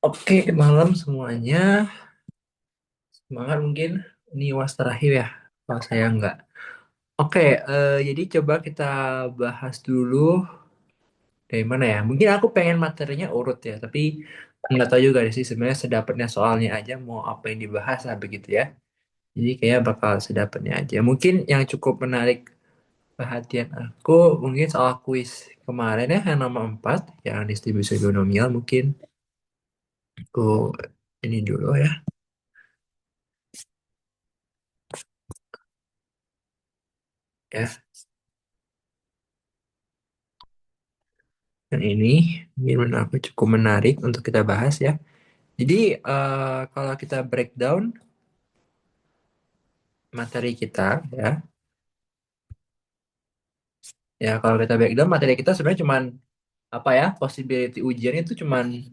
Oke, malam semuanya. Semangat mungkin. Ini UAS terakhir ya. Kalau saya enggak. Oke, jadi coba kita bahas dulu dari mana ya. Mungkin aku pengen materinya urut ya, tapi nggak tahu juga sih sebenarnya sedapatnya soalnya aja mau apa yang dibahas lah begitu ya. Jadi kayak bakal sedapatnya aja. Mungkin yang cukup menarik perhatian aku mungkin soal kuis kemarin ya yang nomor 4 yang distribusi binomial mungkin aku ini dulu ya. Ya, yang ini menurut aku cukup menarik untuk kita bahas ya. Jadi kalau kita breakdown materi kita ya, ya kalau kita breakdown materi kita sebenarnya cuman apa ya, possibility ujian itu cuman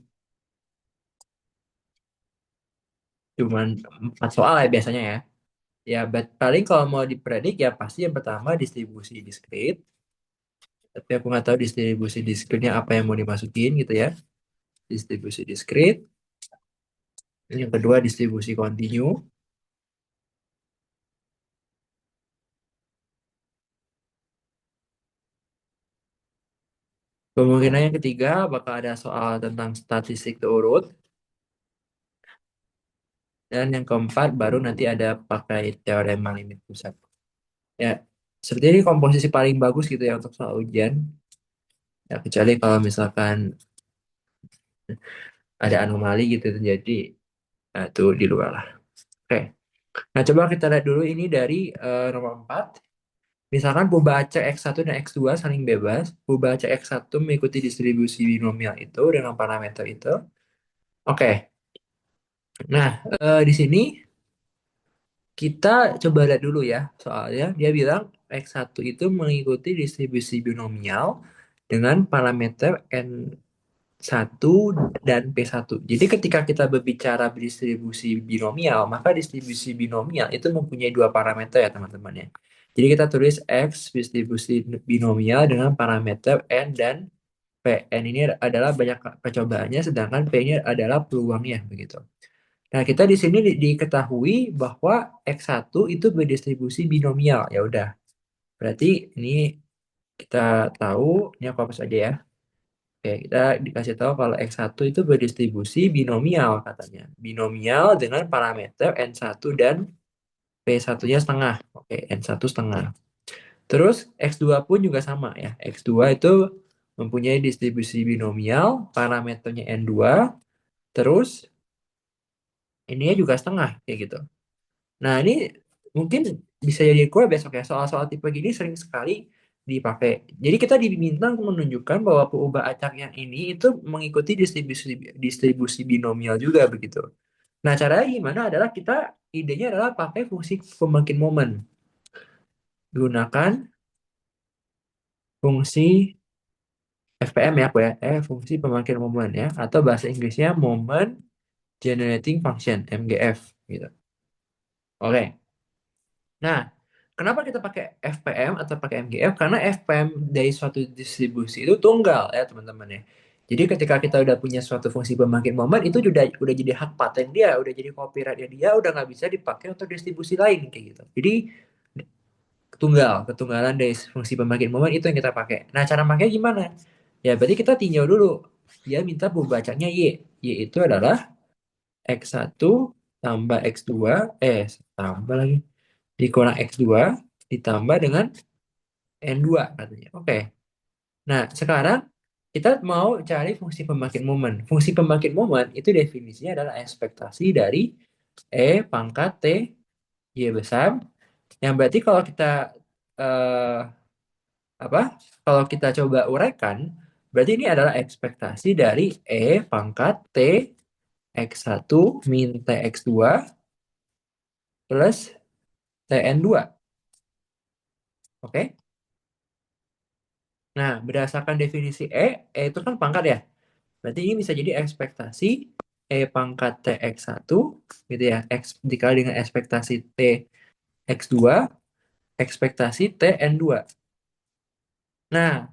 4 soal ya biasanya ya. Ya, paling kalau mau dipredik ya pasti yang pertama distribusi diskrit. Tapi aku nggak tahu distribusi diskritnya apa yang mau dimasukin gitu ya. Distribusi diskrit. Yang kedua distribusi kontinu. Kemungkinan yang ketiga bakal ada soal tentang statistik urut. Dan yang keempat baru nanti ada pakai teorema limit pusat. Ya, seperti ini komposisi paling bagus gitu ya untuk soal ujian. Ya, kecuali kalau misalkan ada anomali gitu terjadi, nah, itu di luar lah. Oke, nah coba kita lihat dulu ini dari nomor 4. Misalkan Fibonacci X1 dan X2 saling bebas. Fibonacci X1 mengikuti distribusi binomial itu dengan parameter itu. Oke, nah di sini kita coba lihat dulu ya, soalnya dia bilang X1 itu mengikuti distribusi binomial dengan parameter N1 dan P1. Jadi ketika kita berbicara distribusi binomial, maka distribusi binomial itu mempunyai dua parameter ya teman-teman ya. Jadi kita tulis X distribusi binomial dengan parameter N dan P. N ini adalah banyak percobaannya, sedangkan P ini adalah peluangnya begitu. Nah, kita di sini diketahui bahwa X1 itu berdistribusi binomial. Ya udah, berarti ini kita tahu, ini aku hapus aja ya. Oke, kita dikasih tahu kalau X1 itu berdistribusi binomial katanya. Binomial dengan parameter N1 dan P1-nya setengah. Oke, N1 setengah. Terus X2 pun juga sama ya. X2 itu mempunyai distribusi binomial, parameternya N2, terus ininya juga setengah kayak gitu. Nah, ini mungkin bisa jadi gue besok ya. Soal-soal tipe gini sering sekali dipakai. Jadi kita diminta untuk menunjukkan bahwa perubahan acak yang ini itu mengikuti distribusi distribusi binomial juga begitu. Nah, caranya gimana adalah kita idenya adalah pakai fungsi pemakin momen. Gunakan fungsi FPM ya, aku ya. Fungsi pemakin momen ya. Atau bahasa Inggrisnya Moment Generating Function, MGF gitu. Oke. Nah, kenapa kita pakai FPM atau pakai MGF? Karena FPM dari suatu distribusi itu tunggal ya teman-teman ya. Jadi ketika kita udah punya suatu fungsi pembangkit momen itu udah jadi hak paten dia, udah jadi copyrightnya dia, udah nggak bisa dipakai untuk distribusi lain kayak gitu. Jadi ketunggalan dari fungsi pembangkit momen itu yang kita pakai. Nah cara makanya gimana? Ya berarti kita tinjau dulu. Dia minta pembacanya Y. Y itu adalah X1 tambah X2, tambah lagi dikurang X2 ditambah dengan N2 katanya. Oke. Nah, sekarang kita mau cari fungsi pembangkit momen. Fungsi pembangkit momen itu definisinya adalah ekspektasi dari E pangkat T Y besar. Yang berarti kalau kita eh, apa? Kalau kita coba uraikan, berarti ini adalah ekspektasi dari E pangkat T X1 min T X2 plus TN2. Oke? Nah, berdasarkan definisi E itu kan pangkat ya. Berarti ini bisa jadi ekspektasi E pangkat TX1 gitu ya. Dikali dengan ekspektasi TX2, ekspektasi TN2. Nah,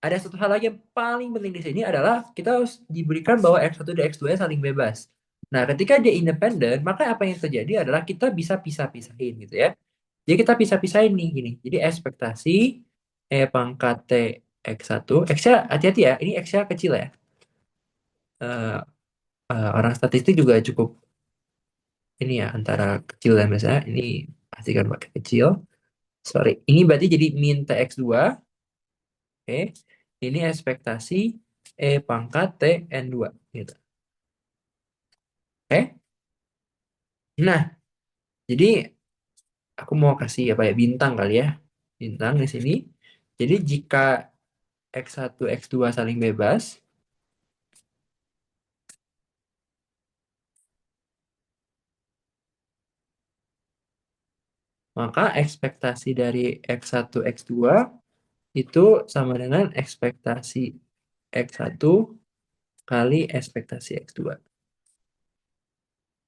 ada satu hal lagi yang paling penting di sini adalah kita harus diberikan bahwa X1 dan X2 saling bebas. Nah, ketika dia independen, maka apa yang terjadi adalah kita bisa pisah-pisahin gitu ya. Jadi kita pisah-pisahin nih gini. Jadi ekspektasi E pangkat T X1, X-nya hati-hati ya, ini X-nya kecil ya. Eh, orang statistik juga cukup ini ya, antara kecil dan besar. Ini pastikan pakai kecil. Sorry, ini berarti jadi min TX2. Oke. Ini ekspektasi E pangkat T N2 gitu. Oke. Nah, jadi aku mau kasih apa ya bintang kali ya. Bintang di sini. Jadi jika X1 X2 saling bebas, maka ekspektasi dari X1 X2 itu sama dengan ekspektasi X1 kali ekspektasi X2.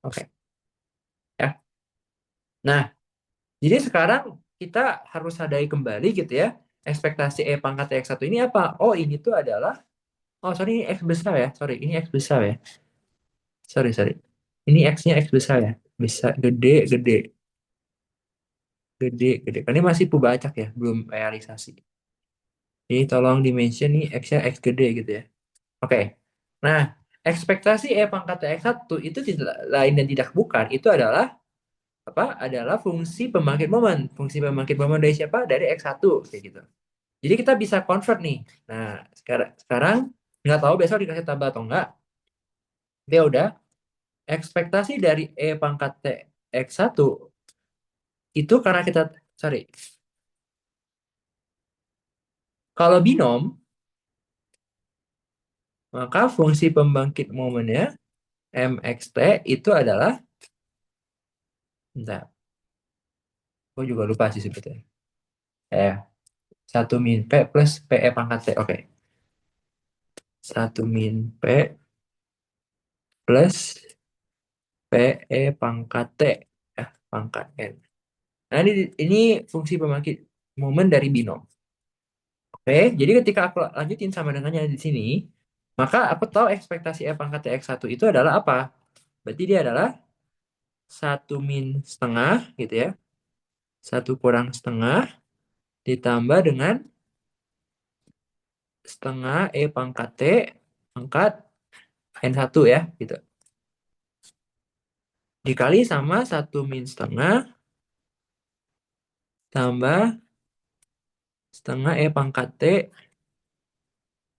Oke, ya. Nah, jadi sekarang kita harus sadari kembali gitu ya. Ekspektasi E pangkat X1 ini apa? Oh, ini tuh adalah oh, sorry, ini X besar ya. Sorry, ini X besar ya. Sorry, sorry. Ini X-nya X besar ya. Bisa gede, gede, gede, gede. Karena ini masih pubacak ya, belum realisasi. Jadi tolong dimention nih X-nya X gede gitu ya. Oke. Nah, ekspektasi E pangkat X1 itu tidak lain dan tidak bukan. Itu adalah apa? Adalah fungsi pembangkit momen. Fungsi pembangkit momen dari siapa? Dari X1 kayak gitu. Jadi kita bisa convert nih. Nah, sekarang nggak tahu besok dikasih tabel atau enggak. Dia udah ekspektasi dari E pangkat T X1 itu karena kita sorry. Kalau binom, maka fungsi pembangkit momennya MXT itu adalah bentar, aku juga lupa sih sebetulnya. Eh, 1 min P plus PE pangkat T. Oke. 1 min P plus PE pangkat T. Ya, pangkat N. Nah, ini fungsi pembangkit momen dari binom. Oke, jadi ketika aku lanjutin sama dengannya di sini, maka aku tahu ekspektasi E pangkat T X1 itu adalah apa? Berarti dia adalah 1 min setengah gitu ya. 1 kurang setengah ditambah dengan setengah E pangkat T pangkat N1 ya gitu. Dikali sama 1 min setengah tambah setengah E pangkat T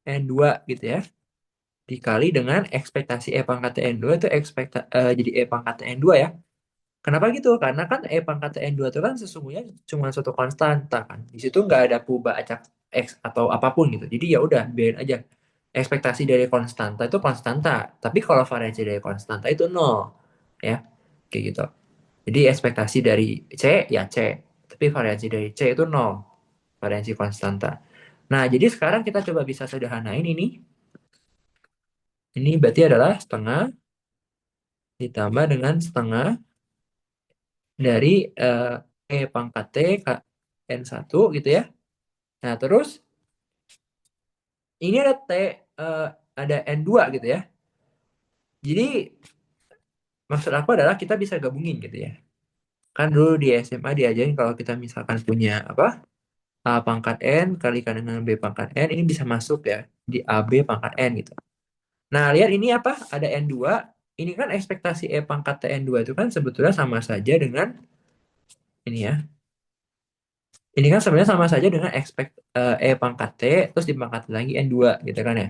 N2 gitu ya. Dikali dengan ekspektasi E pangkat T N2 itu jadi E pangkat T N2 ya. Kenapa gitu? Karena kan E pangkat T N2 itu kan sesungguhnya cuma suatu konstanta kan. Di situ nggak ada perubahan acak X atau apapun gitu. Jadi ya udah biarin aja. Ekspektasi dari konstanta itu konstanta. Tapi kalau variasi dari konstanta itu nol. Ya, kayak gitu. Jadi ekspektasi dari C ya C. Tapi variasi dari C itu nol. Variasi konstanta. Nah, jadi sekarang kita coba bisa sederhanain ini. Ini berarti adalah setengah ditambah dengan setengah dari E pangkat T ke N1 gitu ya. Nah, terus ini ada T, ada N2 gitu ya. Jadi maksud aku adalah kita bisa gabungin gitu ya. Kan dulu di SMA diajarin kalau kita misalkan punya apa? A pangkat N kalikan dengan B pangkat N ini bisa masuk ya di AB pangkat N gitu. Nah, lihat ini apa? Ada N2. Ini kan ekspektasi E pangkat T N2 itu kan sebetulnya sama saja dengan ini ya. Ini kan sebenarnya sama saja dengan E pangkat T terus dipangkat lagi N2 gitu kan ya.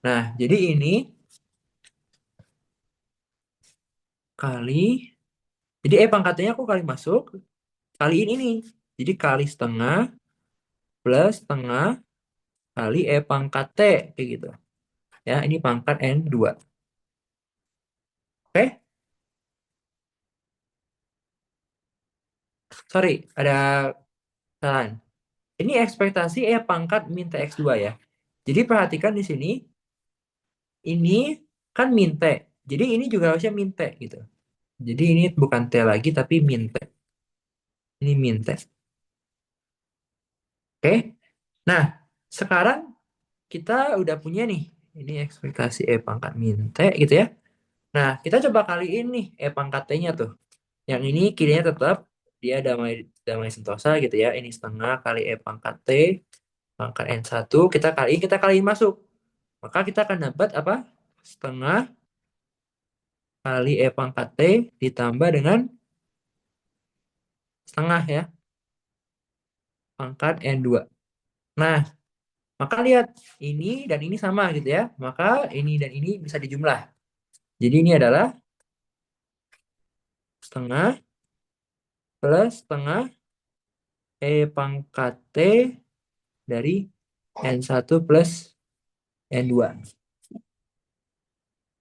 Nah, jadi ini kali jadi E pangkatnya aku kali masuk kaliin ini. Jadi kali setengah plus setengah kali E pangkat T kayak gitu. Ya, ini pangkat N2. Oke? Sorry, ada kesalahan. Ini ekspektasi E pangkat min TX2 ya. Jadi perhatikan di sini, ini kan min T. Jadi ini juga harusnya min T gitu. Jadi ini bukan T lagi tapi min T. Ini min T. Oke? Nah, sekarang kita udah punya nih, ini ekspektasi E pangkat min T gitu ya. Nah, kita coba kaliin nih E pangkat T-nya tuh. Yang ini kirinya tetap dia damai damai sentosa gitu ya. Ini setengah kali E pangkat T pangkat N1 kita kaliin masuk. Maka kita akan dapat apa? Setengah kali E pangkat T ditambah dengan setengah ya pangkat N2. Nah, maka lihat ini dan ini sama gitu ya. Maka ini dan ini bisa dijumlah. Jadi ini adalah setengah plus setengah E pangkat T dari N1 plus N2.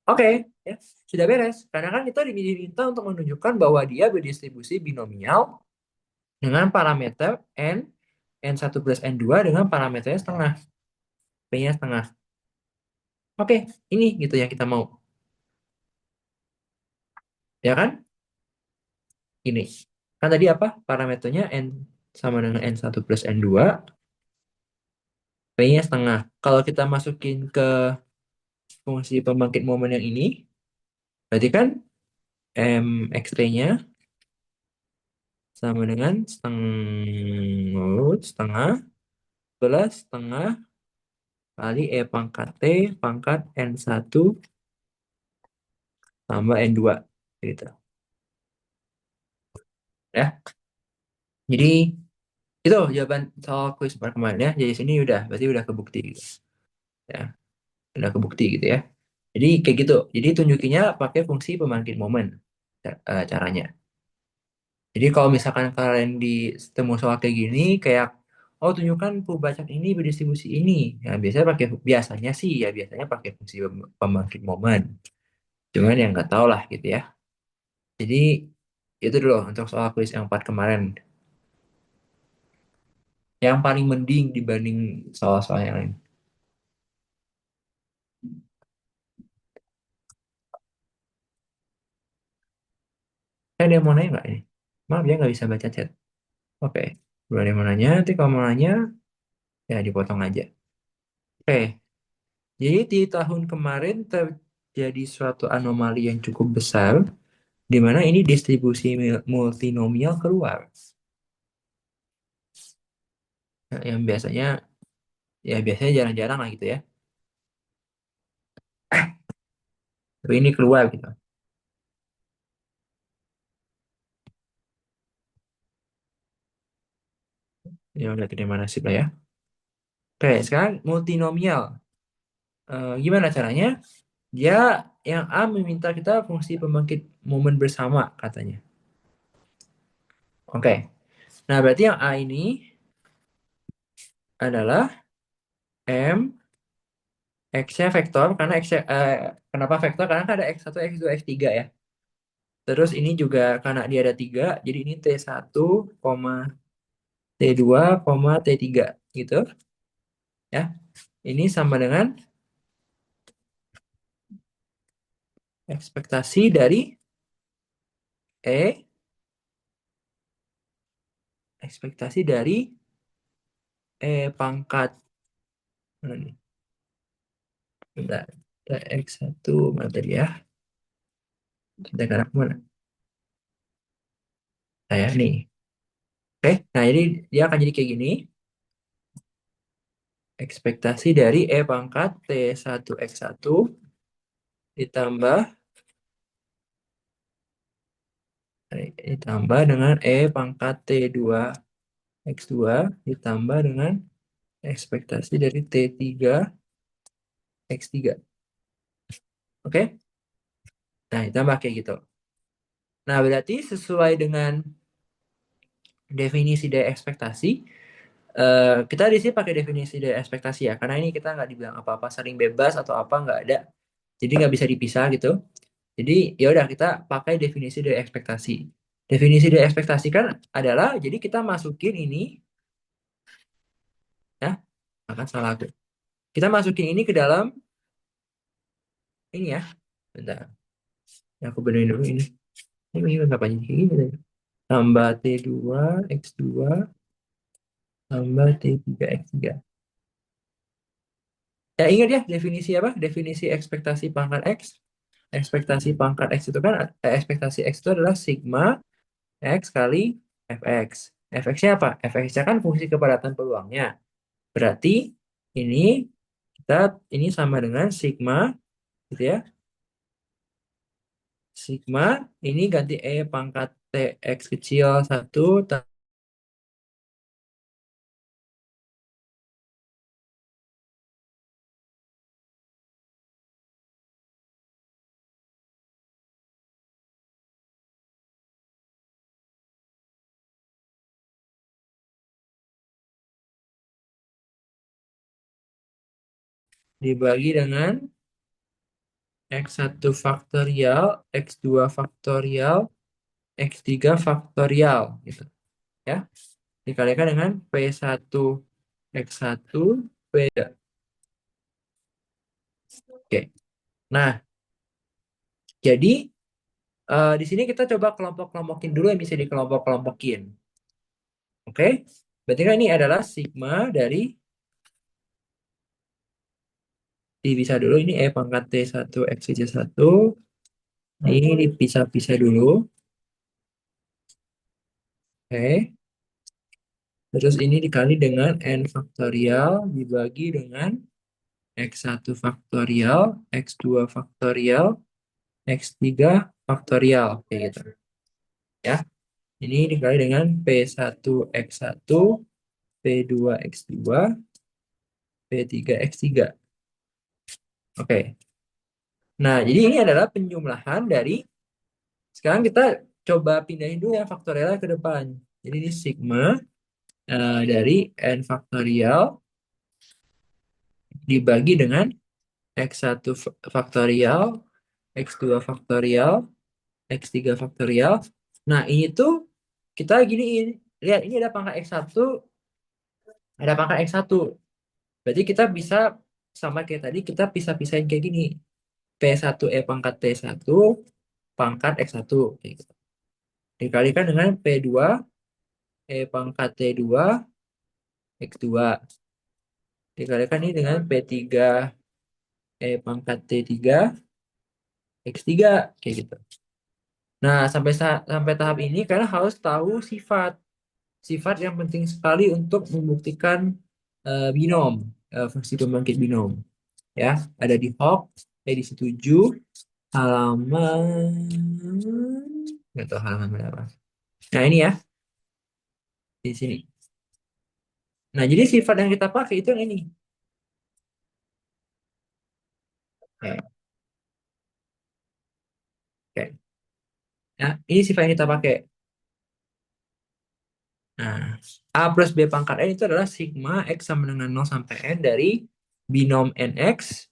Oke, ya, sudah beres. Karena kan kita diminta untuk menunjukkan bahwa dia berdistribusi binomial dengan parameter N, N1 plus N2 dengan parameternya setengah, P-nya setengah. Oke, ini gitu yang kita mau. Ya kan? Ini. Kan tadi apa? Parameternya N sama dengan N1 plus N2, P-nya setengah. Kalau kita masukin ke fungsi pembangkit momen yang ini, berarti kan X-ray-nya sama dengan setengah plus setengah kali E pangkat T pangkat N1 tambah N2 gitu ya. Jadi itu jawaban soal kuis part kemarin ya. Jadi sini udah berarti udah kebukti gitu. Ya, udah kebukti gitu ya. Jadi kayak gitu. Jadi tunjukinya pakai fungsi pembangkit momen caranya. Jadi kalau misalkan kalian di temu soal kayak gini kayak oh tunjukkan pembacak ini berdistribusi ini. Ya biasanya sih ya biasanya pakai fungsi pembangkit momen. Cuman yang nggak tahu lah gitu ya. Jadi itu dulu untuk soal kuis yang 4 kemarin. Yang paling mending dibanding soal-soal yang lain. Ada yang mau nanya nggak ini? Maaf ya nggak bisa baca chat. Oke. Belum ada yang mau nanya. Nanti kalau mau nanya ya dipotong aja. Oke. Jadi di tahun kemarin terjadi suatu anomali yang cukup besar di mana ini distribusi multinomial keluar. Nah, yang biasanya ya biasanya jarang-jarang lah gitu ya. Tapi ini keluar gitu. Ya udah terima nasib lah ya. Oke, sekarang multinomial. Gimana caranya? Dia yang A meminta kita fungsi pembangkit momen bersama katanya. Oke. Nah, berarti yang A ini adalah M X-nya vektor karena kenapa vektor? Karena kan ada X1, X2, X3 ya. Terus ini juga karena dia ada 3, jadi ini T1, T2, T3 gitu ya. Ini sama dengan ekspektasi dari E, ekspektasi dari E pangkat mana nih? Bentar. X1 mana tadi ya? Kita ke mana? Nah ya, nih. Oke, nah jadi dia akan jadi kayak gini. Ekspektasi dari E pangkat T1 X1 ditambah ditambah dengan E pangkat T2 X2 ditambah dengan ekspektasi dari T3 X3. Oke? Nah, ditambah kayak gitu. Nah, berarti sesuai dengan definisi dari ekspektasi, kita di sini pakai definisi dari ekspektasi ya, karena ini kita nggak dibilang apa-apa saling bebas atau apa nggak ada, jadi nggak bisa dipisah gitu. Jadi ya udah kita pakai definisi dari ekspektasi. Definisi dari ekspektasi kan adalah jadi kita masukin ini ya, akan salah aku. Kita masukin ini ke dalam ini ya. Bentar, ya aku benerin dulu ini. Ini berapa jadi kayak gini tadi? Tambah T2 X2 tambah T3 X3. Ya ingat ya definisi apa? Definisi ekspektasi pangkat X. Ekspektasi pangkat X itu kan ekspektasi X itu adalah sigma X kali fx. Fx-nya apa? Fx-nya kan fungsi kepadatan peluangnya. Berarti ini kita ini sama dengan sigma gitu ya. Sigma ini ganti E pangkat T X kecil satu dibagi dengan X1 faktorial, X2 faktorial, X3 faktorial gitu ya. Dikalikan dengan P1 X1 P3. Oke. Nah, jadi di sini kita coba kelompok-kelompokin dulu yang bisa dikelompok-kelompokin. Oke. Berarti kan ini adalah sigma dari dipisah dulu ini E pangkat T1 X kecil 1. Ini dipisah-pisah dulu. Oke. Terus ini dikali dengan N faktorial dibagi dengan X1 faktorial, X2 faktorial, X3 faktorial. Kayak gitu. Ya. Ini dikali dengan P1 X1, P2 X2, P3 X3. Oke. Nah, jadi ini adalah penjumlahan dari, sekarang kita coba pindahin dulu ya faktorialnya ke depan. Jadi ini sigma dari N faktorial dibagi dengan X1 faktorial, X2 faktorial, X3 faktorial. Nah, ini tuh kita giniin. Lihat, ini ada pangkat X1, ada pangkat X1. Berarti kita bisa sama kayak tadi, kita pisah-pisahin kayak gini. P1 E pangkat T1 pangkat X1. Kayak gitu. Dikalikan dengan P2 E pangkat T2 X2. Dikalikan ini dengan P3 E pangkat T3 X3. Kayak gitu. Nah, sampai tahap ini kalian harus tahu sifat. Sifat yang penting sekali untuk membuktikan binom, fungsi pembangkit binom. Ya, ada di Hawk, edisi 7, halaman, nggak tahu halaman berapa. Nah, ini ya, di sini. Nah, jadi sifat yang kita pakai itu yang ini. Oke, oke. Ya, ini sifat yang kita pakai. Nah, A plus B pangkat N itu adalah sigma X sama dengan 0 sampai N dari binom NX,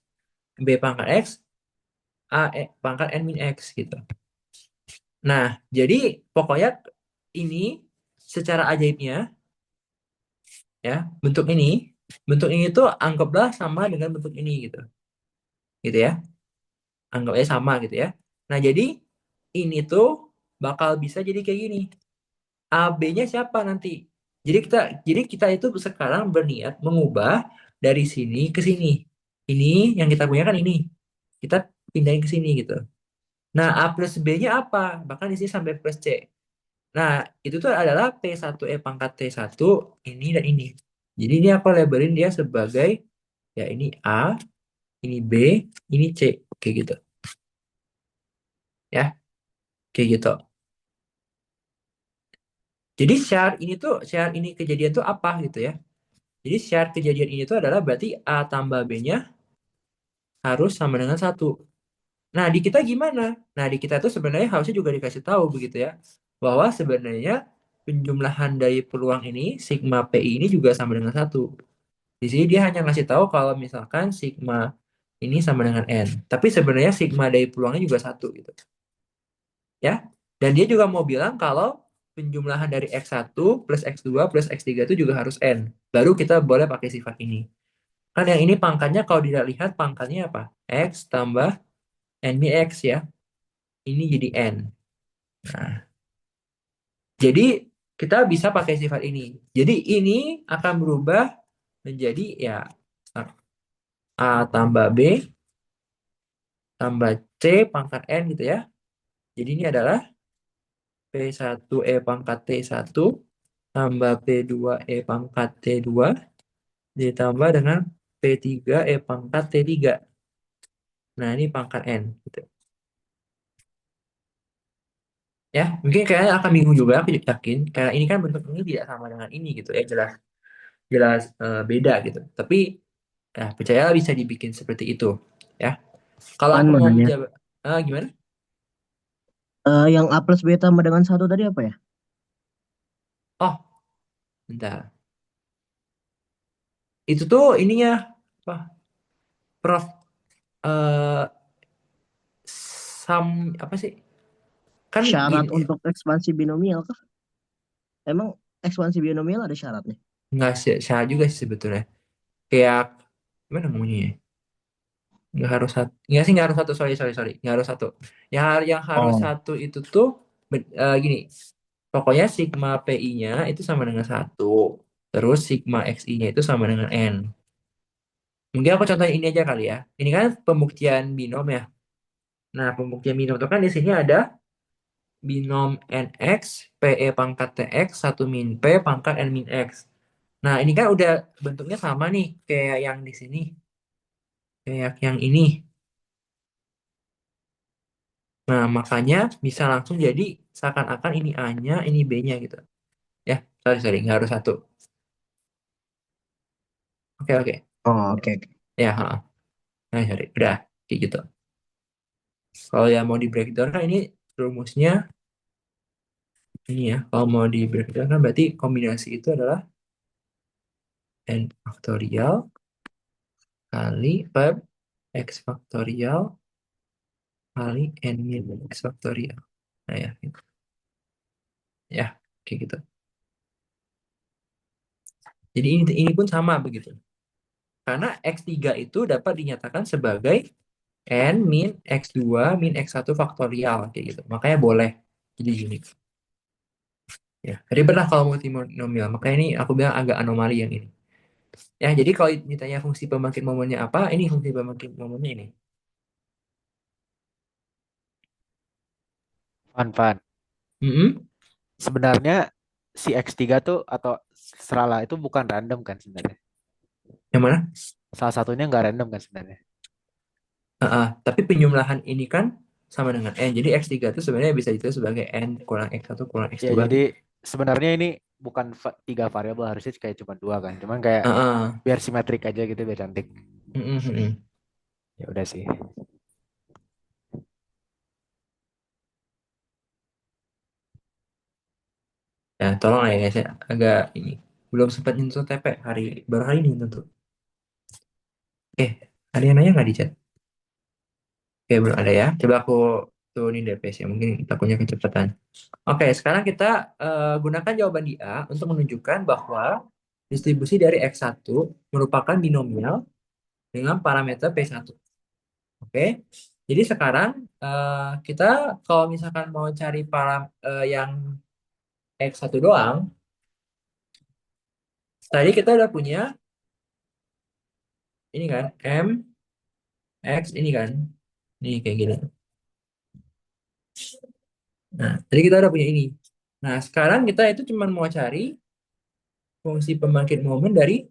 B pangkat X, pangkat N min X gitu. Nah, jadi pokoknya ini secara ajaibnya ya, bentuk ini tuh anggaplah sama dengan bentuk ini gitu. Gitu ya. Anggapnya sama gitu ya. Nah, jadi ini tuh bakal bisa jadi kayak gini. AB-nya siapa nanti? Jadi kita itu sekarang berniat mengubah dari sini ke sini. Ini yang kita punya kan ini. Kita pindahin ke sini gitu. Nah, A plus B-nya apa? Bahkan di sini sampai plus C. Nah, itu tuh adalah T1 E pangkat T1 ini dan ini. Jadi ini aku labelin dia sebagai ya ini A, ini B, ini C. Kayak gitu. Ya, kayak gitu. Jadi syarat ini kejadian tuh apa gitu ya. Jadi syarat kejadian ini tuh adalah berarti A tambah B-nya harus sama dengan satu. Nah, di kita gimana? Nah, di kita tuh sebenarnya harusnya juga dikasih tahu begitu ya. Bahwa sebenarnya penjumlahan dari peluang ini, sigma PI ini juga sama dengan satu. Di sini dia hanya ngasih tahu kalau misalkan sigma ini sama dengan N. Tapi sebenarnya sigma dari peluangnya juga satu gitu. Ya. Dan dia juga mau bilang kalau penjumlahan dari X1 plus X2 plus X3 itu juga harus N. Baru kita boleh pakai sifat ini. Kan yang ini pangkatnya kalau dilihat pangkatnya apa? X tambah N min X ya. Ini jadi N. Nah, jadi kita bisa pakai sifat ini. Jadi ini akan berubah menjadi ya A tambah B tambah C pangkat N gitu ya. Jadi ini adalah P1 E pangkat T1 tambah P2 E pangkat T2 ditambah dengan P3 E pangkat T3. Nah, ini pangkat N gitu. Ya, mungkin kayaknya akan bingung juga, aku yakin. Kayak ini kan bentuk ini tidak sama dengan ini gitu ya, jelas jelas beda gitu. Tapi ya percaya bisa dibikin seperti itu ya. Kalau Pan aku mau mau nanya. menjawab gimana? Yang A plus B tambah dengan satu tadi apa ya? Oh, bentar. Itu tuh ininya apa? Prof eh apa sih? Kan Syarat gini, untuk ekspansi binomial kah? Emang ekspansi binomial ada syaratnya? nggak salah juga sih sebetulnya. Kayak gimana ngomongnya ya? Nggak harus satu, nggak sih, nggak harus satu, sorry sorry sorry, nggak harus satu. Yang harus Oh, satu itu tuh gini, pokoknya sigma PI-nya itu sama dengan satu, terus sigma XI-nya itu sama dengan N. Mungkin aku contohin ini aja kali ya. Ini kan pembuktian binom ya. Nah, pembuktian binom itu kan di sini ada binom NX, PE pangkat TX, satu min P pangkat N min X. Nah, ini kan udah bentuknya sama nih, kayak yang di sini, kayak yang ini. Nah, makanya bisa langsung jadi seakan-akan ini A-nya, ini B-nya gitu. Ya, sorry, sorry, nggak harus satu. Oke, oke. oh, oke, oke. Ya, ha. Nah, sorry. Udah, kayak gitu. Kalau yang mau di breakdown, kan ini rumusnya, ini ya. Kalau mau di breakdown kan berarti kombinasi itu adalah N faktorial kali per X faktorial kali N min X faktorial. Nah, ya, gitu. Ya, kayak gitu. Jadi ini pun sama begitu. Karena X3 itu dapat dinyatakan sebagai N min X2 min X1 faktorial kayak gitu. Makanya boleh jadi unik. Ya, ribet lah kalau multinomial. Makanya ini aku bilang agak anomali yang ini. Ya, jadi kalau ditanya fungsi pembangkit momennya apa, ini fungsi pembangkit momennya ini. Fan. Mm-mm. Sebenarnya si X3 tuh atau Serala itu bukan random kan sebenarnya. Yang mana? Salah satunya nggak random kan sebenarnya. Tapi penjumlahan ini kan sama dengan N. Jadi X3 itu sebenarnya bisa itu sebagai N kurang X1 kurang Ya X2 jadi gitu. sebenarnya ini bukan tiga variabel, harusnya kayak cuma dua kan. Cuman kayak Heeh. biar simetrik aja gitu, biar cantik. Mm-mm, mm-mm. Ya udah sih. Ya, tolong lah ya guys ya. Agak ini. Belum sempat nyentuh TP baru hari ini tentu. Ada yang nanya nggak di chat? Oke, belum ada ya. Coba aku turunin DPS ya. Mungkin takutnya kecepatan. Oke, sekarang kita gunakan jawaban di A untuk menunjukkan bahwa distribusi dari X1 merupakan binomial dengan parameter P1. Oke, jadi sekarang kita kalau misalkan mau cari yang X1 doang, tadi kita udah punya ini kan, M, X ini kan. Ini kayak gini. Nah, tadi kita udah punya ini. Nah, sekarang kita itu cuma mau cari fungsi pembangkit momen dari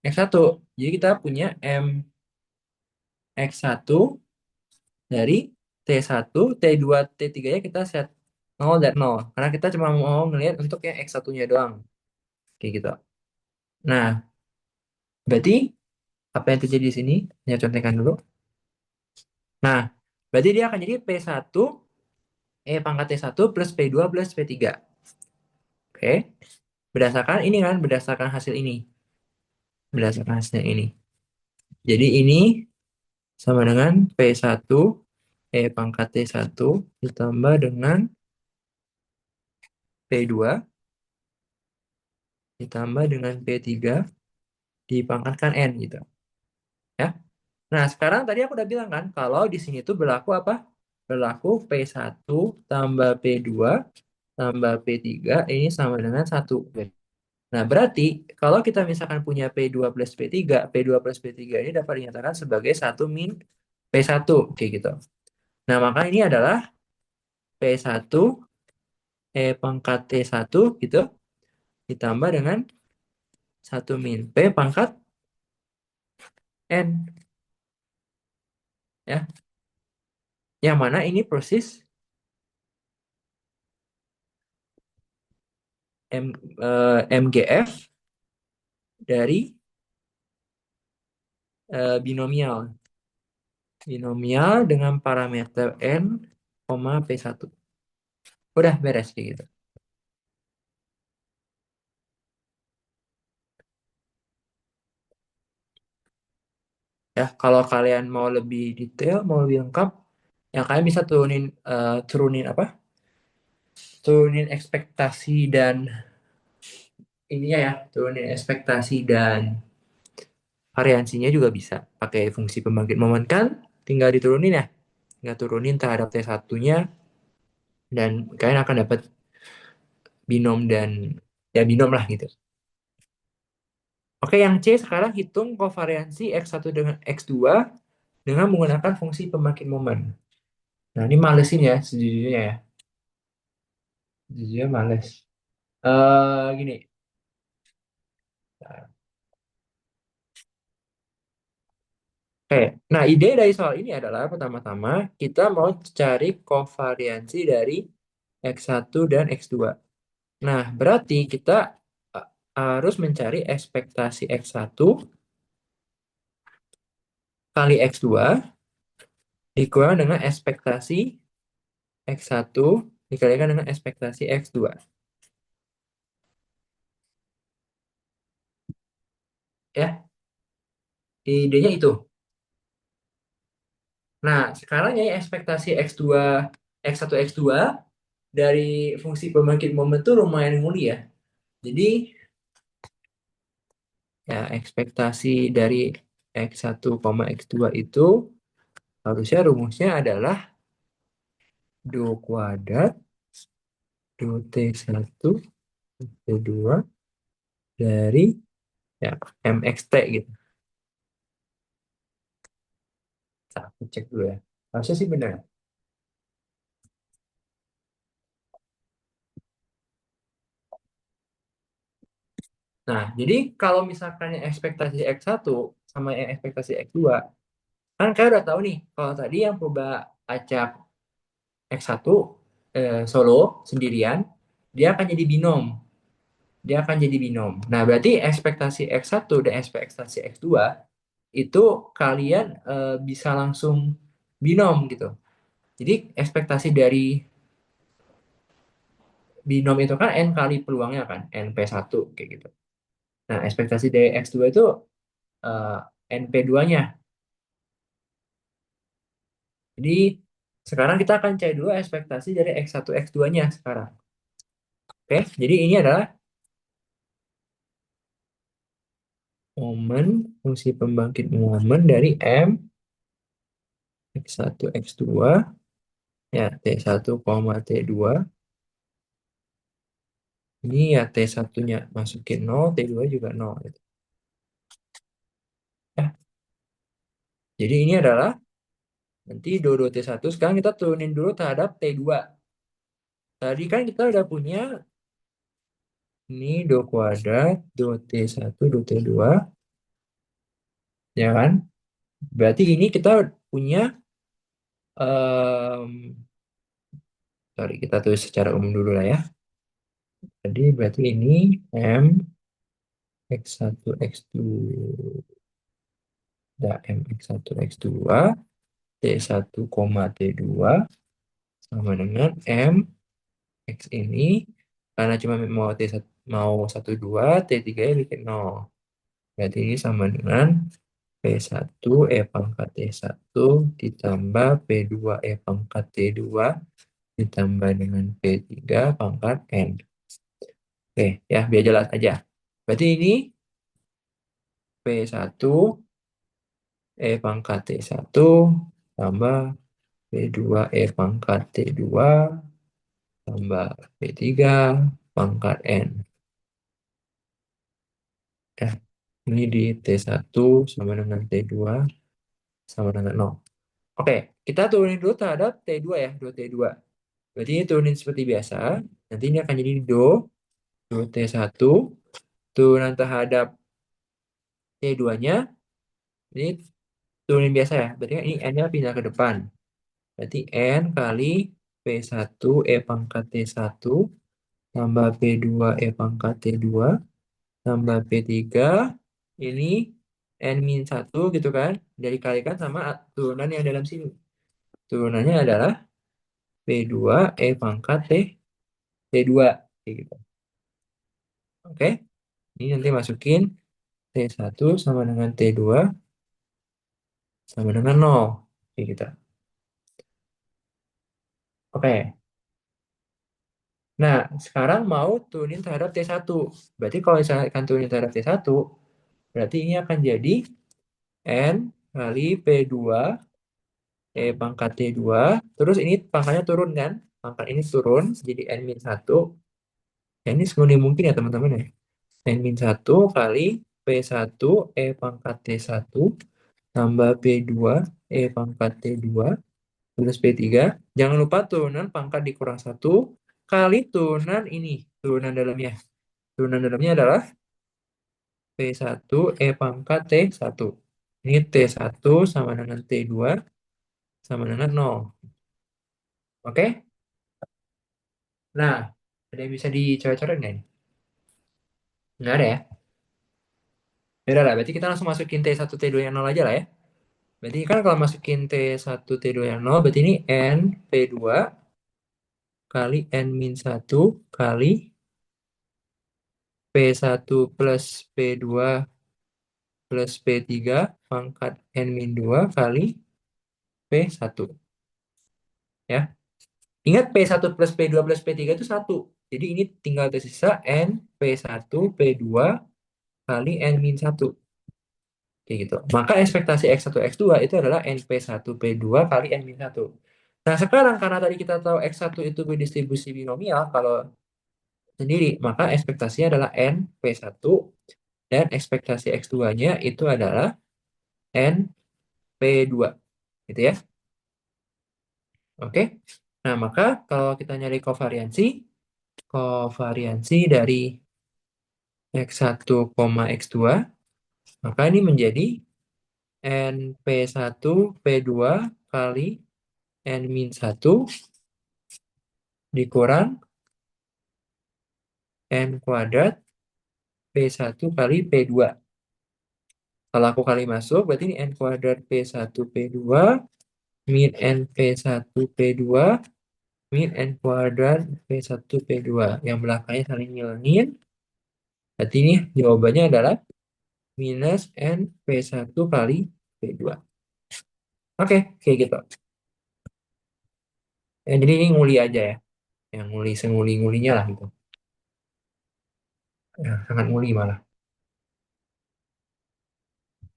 X1. Jadi kita punya M X1 dari T1, T2, T3-nya kita set 0 dan 0. Karena kita cuma mau ngelihat untuk yang X1-nya doang. Kayak gitu. Nah, berarti apa yang terjadi di sini? Saya contohkan dulu. Nah, berarti dia akan jadi P1 pangkat T1 plus P2 plus P3. Oke. Berdasarkan ini kan, berdasarkan hasil ini. Berdasarkan hasil ini. Jadi ini sama dengan P1 pangkat T1 ditambah dengan P2 ditambah dengan P3 dipangkatkan N gitu. Ya. Nah, sekarang tadi aku udah bilang kan, kalau di sini tuh berlaku apa? Berlaku P1 tambah P2 tambah P3 ini sama dengan satu. Nah, berarti kalau kita misalkan punya P2 plus P3, P2 plus P3 ini dapat dinyatakan sebagai satu min P1, kayak gitu. Nah, maka ini adalah P1 E pangkat T1 gitu, ditambah dengan satu min P pangkat N. Ya, yang mana ini proses MGF dari binomial. Binomial dengan parameter N, P1. Udah beres kayak gitu. Ya, kalau kalian mau lebih detail, mau lebih lengkap, ya kalian bisa turunin apa? Turunin ekspektasi dan ininya ya, turunin ekspektasi dan variansinya juga bisa pakai fungsi pembangkit momen kan, tinggal diturunin ya, tinggal turunin terhadap T1-nya dan kalian akan dapat binom dan ya binom lah gitu. Oke, yang C sekarang hitung kovariansi X1 dengan X2 dengan menggunakan fungsi pembangkit momen. Nah, ini malesin ya sejujurnya ya. Sejujurnya males. Gini. Oke, nah ide dari soal ini adalah pertama-tama kita mau cari kovariansi dari X1 dan X2. Nah, berarti kita uh, harus mencari ekspektasi X1 kali X2 dikurang dengan ekspektasi X1 dikalikan dengan ekspektasi X2. Ya, idenya itu. Nah, sekarang ya ekspektasi X2, X1, X2 dari fungsi pembangkit momen itu lumayan mulia ya. Jadi, ya ekspektasi dari X1, X2 itu harusnya rumusnya adalah do kuadrat do T1 T2 dari ya MXT gitu. Aku cek dulu ya. Harusnya sih benar. Nah, jadi kalau misalkan yang ekspektasi X1 sama yang ekspektasi X2, kan kalian udah tahu nih, kalau tadi yang proba acak X1 solo sendirian, dia akan jadi binom. Dia akan jadi binom. Nah, berarti ekspektasi X1 dan ekspektasi X2 itu kalian bisa langsung binom gitu. Jadi ekspektasi dari binom itu kan N kali peluangnya kan, NP1 kayak gitu. Nah, ekspektasi dari X2 itu eh, NP2-nya. Jadi sekarang kita akan cari dulu ekspektasi dari X1, X2-nya sekarang. Oke, jadi ini adalah momen fungsi pembangkit momen dari M X1, X2 ya T1, T2. Ini ya T1-nya masukin 0, T2 juga 0 gitu. Ya, jadi ini adalah nanti dua T1 sekarang kita turunin dulu terhadap T2. Tadi kan kita udah punya ini do kuadrat, do T1, do T2, ya kan? Berarti ini kita punya, em, sorry, kita tulis secara umum dulu lah ya. Jadi berarti ini M X1, X2, M X1, X2, T1, T2 sama dengan M X ini karena cuma mau T1 mau 1 2 T3 nya bikin 0. Berarti ini sama dengan P1 E pangkat T1 ditambah P2 E pangkat T2 ditambah dengan P3 pangkat N. Oke, ya biar jelas aja. Berarti ini P1 E pangkat T1 tambah P2 E pangkat T2 tambah P3 pangkat N. Ya, ini di T1 sama dengan T2 sama dengan 0. Oke, kita turunin dulu terhadap T2 ya, do T2. Berarti ini turunin seperti biasa. Nanti ini akan jadi do T1. Turunan terhadap T2-nya, ini turunin biasa ya. Berarti kan ini N-nya pindah ke depan. Berarti N kali P1 E pangkat T1 tambah P2 E pangkat T2 tambah P3 ini N-1 gitu kan. Jadi kalikan sama turunan yang dalam sini. Turunannya adalah P2 E pangkat T2. Kayak gitu. Oke, ini nanti masukin T1 sama dengan T2 sama dengan 0. Kayak gitu. Oke, nah sekarang mau turunin terhadap T1. Berarti kalau misalkan turunin terhadap T1, berarti ini akan jadi N kali P2 E pangkat T2. Terus ini pangkatnya turun kan? Pangkat ini turun jadi N-1. Ya, ini semurni mungkin ya teman-teman ya. N-1 kali P1 E pangkat T1 tambah P2 E pangkat T2 minus P3. Jangan lupa turunan pangkat dikurang 1 kali turunan ini. Turunan dalamnya. Turunan dalamnya adalah P1 E pangkat T1. Ini T1 sama dengan T2 sama dengan 0. Oke? Nah, ada yang bisa dicoret-coret nggak ini? Nggak ada ya? Beda lah, berarti kita langsung masukin T1 T2 yang 0 aja lah ya. Berarti kan kalau masukin T1 T2 yang 0, berarti ini N P2 kali N-1 kali P1 plus P2 plus P3 pangkat N-2 kali P1. Ya. Ingat P1 plus P2 plus P3 itu 1. Jadi ini tinggal tersisa N P1 P2 kali N-1. Kayak gitu. Maka ekspektasi X1 X2 itu adalah NP1 P2 kali N-1. Nah, sekarang karena tadi kita tahu X1 itu berdistribusi binomial kalau sendiri, maka ekspektasinya adalah NP1 dan ekspektasi X2-nya itu adalah NP2. Gitu ya. Oke. Nah, maka kalau kita nyari kovariansi dari X1, X2, maka ini menjadi NP1 P2 kali N-1 dikurang N kuadrat P1 kali P2. Kalau aku kali masuk, berarti ini N kuadrat P1 P2 min N P1 P2 min N kuadrat P1 P2. Yang belakangnya saling ngilangin. Berarti ini jawabannya adalah minus N P1 kali P2. Oke, kayak gitu. Ya, jadi ini nguli aja ya. Yang nguli senguli-ngulinya lah gitu. Ya, sangat nguli malah.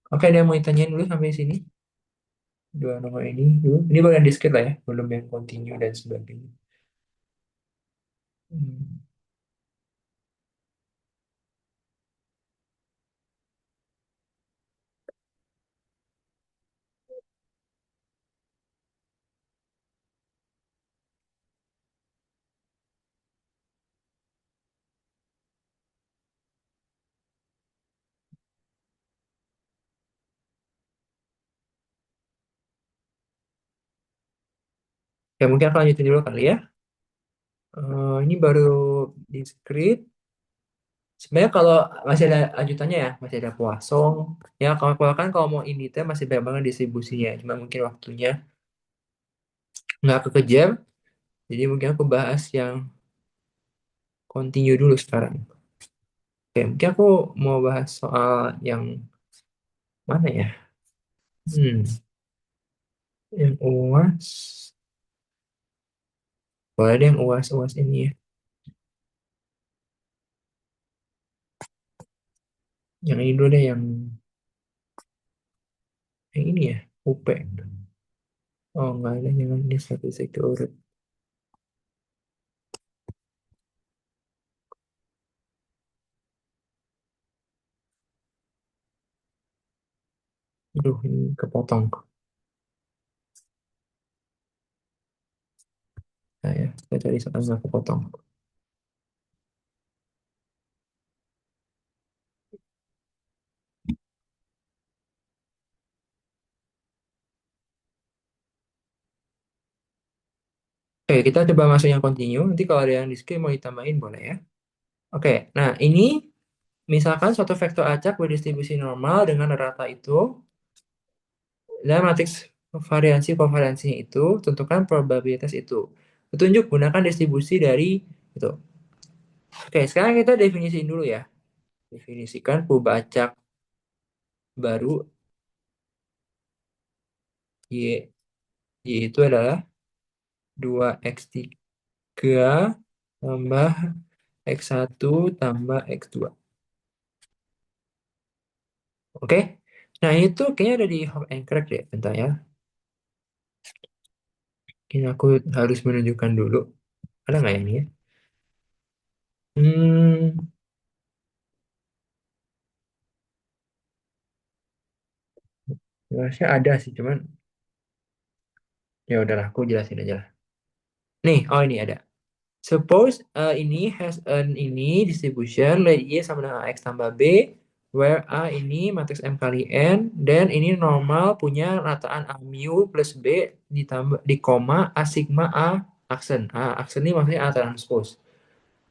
Oke, ada yang mau ditanyain dulu sampai sini? Dua nomor ini dulu. Ini bagian discrete lah ya, belum yang continue dan sebagainya. Hmm. Ya mungkin aku lanjutin dulu kali ya. Ini baru discrete. Sebenarnya kalau masih ada lanjutannya ya, masih ada Poisson. Ya kalau kan kalau mau in detail masih banyak banget distribusinya. Cuma mungkin waktunya nggak kekejar. Jadi mungkin aku bahas yang continue dulu sekarang. Oke, mungkin aku mau bahas soal yang mana ya? Hmm, yang UAS. Boleh deh yang UAS ini ya. Yang ini dulu deh yang ini ya, UP. Oh enggak ada yang ini statistik teori. Aduh, ini kepotong. Nah, ya, saya cari sekarang nggak kepotong. Oke, kita coba masuk yang continue. Nanti kalau ada yang di skip mau ditambahin boleh ya. Oke, nah ini misalkan suatu vektor acak berdistribusi normal dengan rata itu, dan matriks variansi kovariansinya itu, tentukan probabilitas itu. Petunjuk gunakan distribusi dari itu. Oke, sekarang kita definisiin dulu ya. Definisikan perubahan acak baru Y. Y itu adalah 2x3 tambah x1 tambah x2. Oke? Nah, itu kayaknya ada di Hop and Crack deh. Bentar ya. Ini aku harus menunjukkan dulu. Ada nggak ini ya? Hmm, harusnya ada sih, cuman ya udahlah, aku jelasin aja lah. Nih, oh ini ada. Suppose ini has an ini distribution let Y sama dengan X tambah B where A ini matriks M kali N dan ini normal punya rataan A mu plus B ditambah di koma A sigma A aksen. A aksen ini maksudnya A transpose.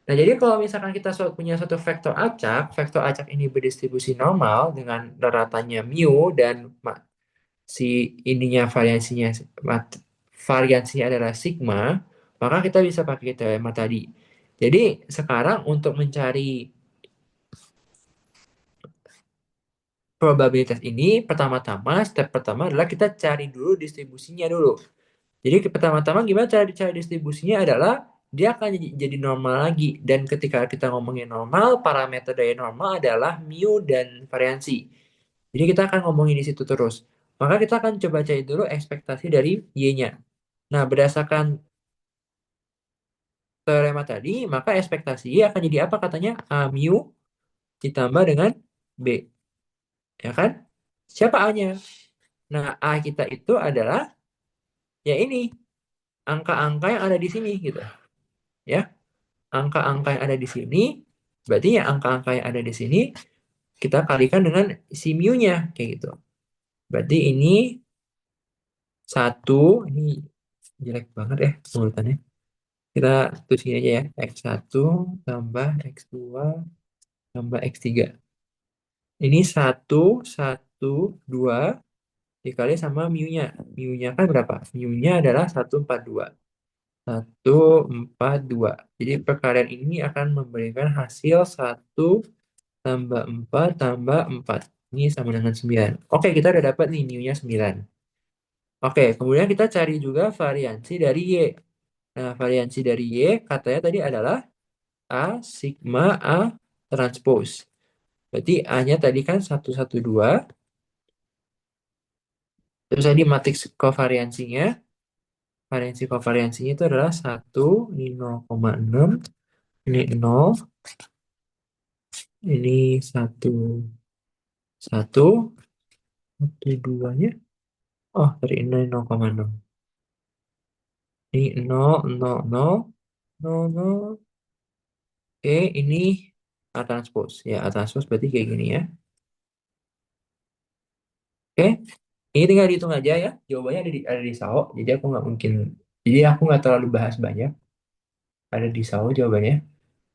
Nah, jadi kalau misalkan kita punya satu vektor acak ini berdistribusi normal dengan ratanya mu dan si ininya variansinya adalah sigma, maka kita bisa pakai teorema tadi. Jadi sekarang untuk mencari probabilitas ini, pertama-tama step pertama adalah kita cari dulu distribusinya dulu. Jadi pertama-tama gimana cara dicari distribusinya adalah dia akan jadi normal lagi. Dan ketika kita ngomongin normal, parameter dari normal adalah mu dan variansi. Jadi kita akan ngomongin di situ terus. Maka kita akan coba cari dulu ekspektasi dari Y-nya. Nah, berdasarkan teorema tadi, maka ekspektasi Y akan jadi apa katanya? A mu ditambah dengan B. Ya kan? Siapa A-nya? Nah, A kita itu adalah ya ini, angka-angka yang ada di sini gitu. Ya, angka-angka yang ada di sini, berarti ya angka-angka yang ada di sini kita kalikan dengan si mu-nya kayak gitu. Berarti ini satu, ini jelek banget ya urutannya. Kita tulisin aja ya, x1 tambah x2 tambah x3. Ini satu, satu, dua dikali sama mu-nya. Mu-nya kan berapa? Mu-nya adalah 142. 142. Jadi perkalian ini akan memberikan hasil 1 tambah 4 tambah 4. Ini sama dengan 9. Oke, kita udah dapat nih mu-nya 9. Oke, kemudian kita cari juga variansi dari Y. Nah, variansi dari Y katanya tadi adalah A sigma A transpose. Berarti A-nya tadi kan 112. Terus tadi matriks kovariansinya. Variansi kovariansinya itu adalah 1, ini 0,6, ini 0, ini 1, 1, 1, 2-nya. Oh, dari ini 0,6. Ini 0, 0, 0, 0, 0. Oke, ini A transpose. Ya, A transpose berarti kayak gini ya. Oke, ini tinggal dihitung aja ya. Jawabannya ada di SAO. Jadi aku nggak mungkin. Jadi aku nggak terlalu bahas banyak. Ada di SAO jawabannya.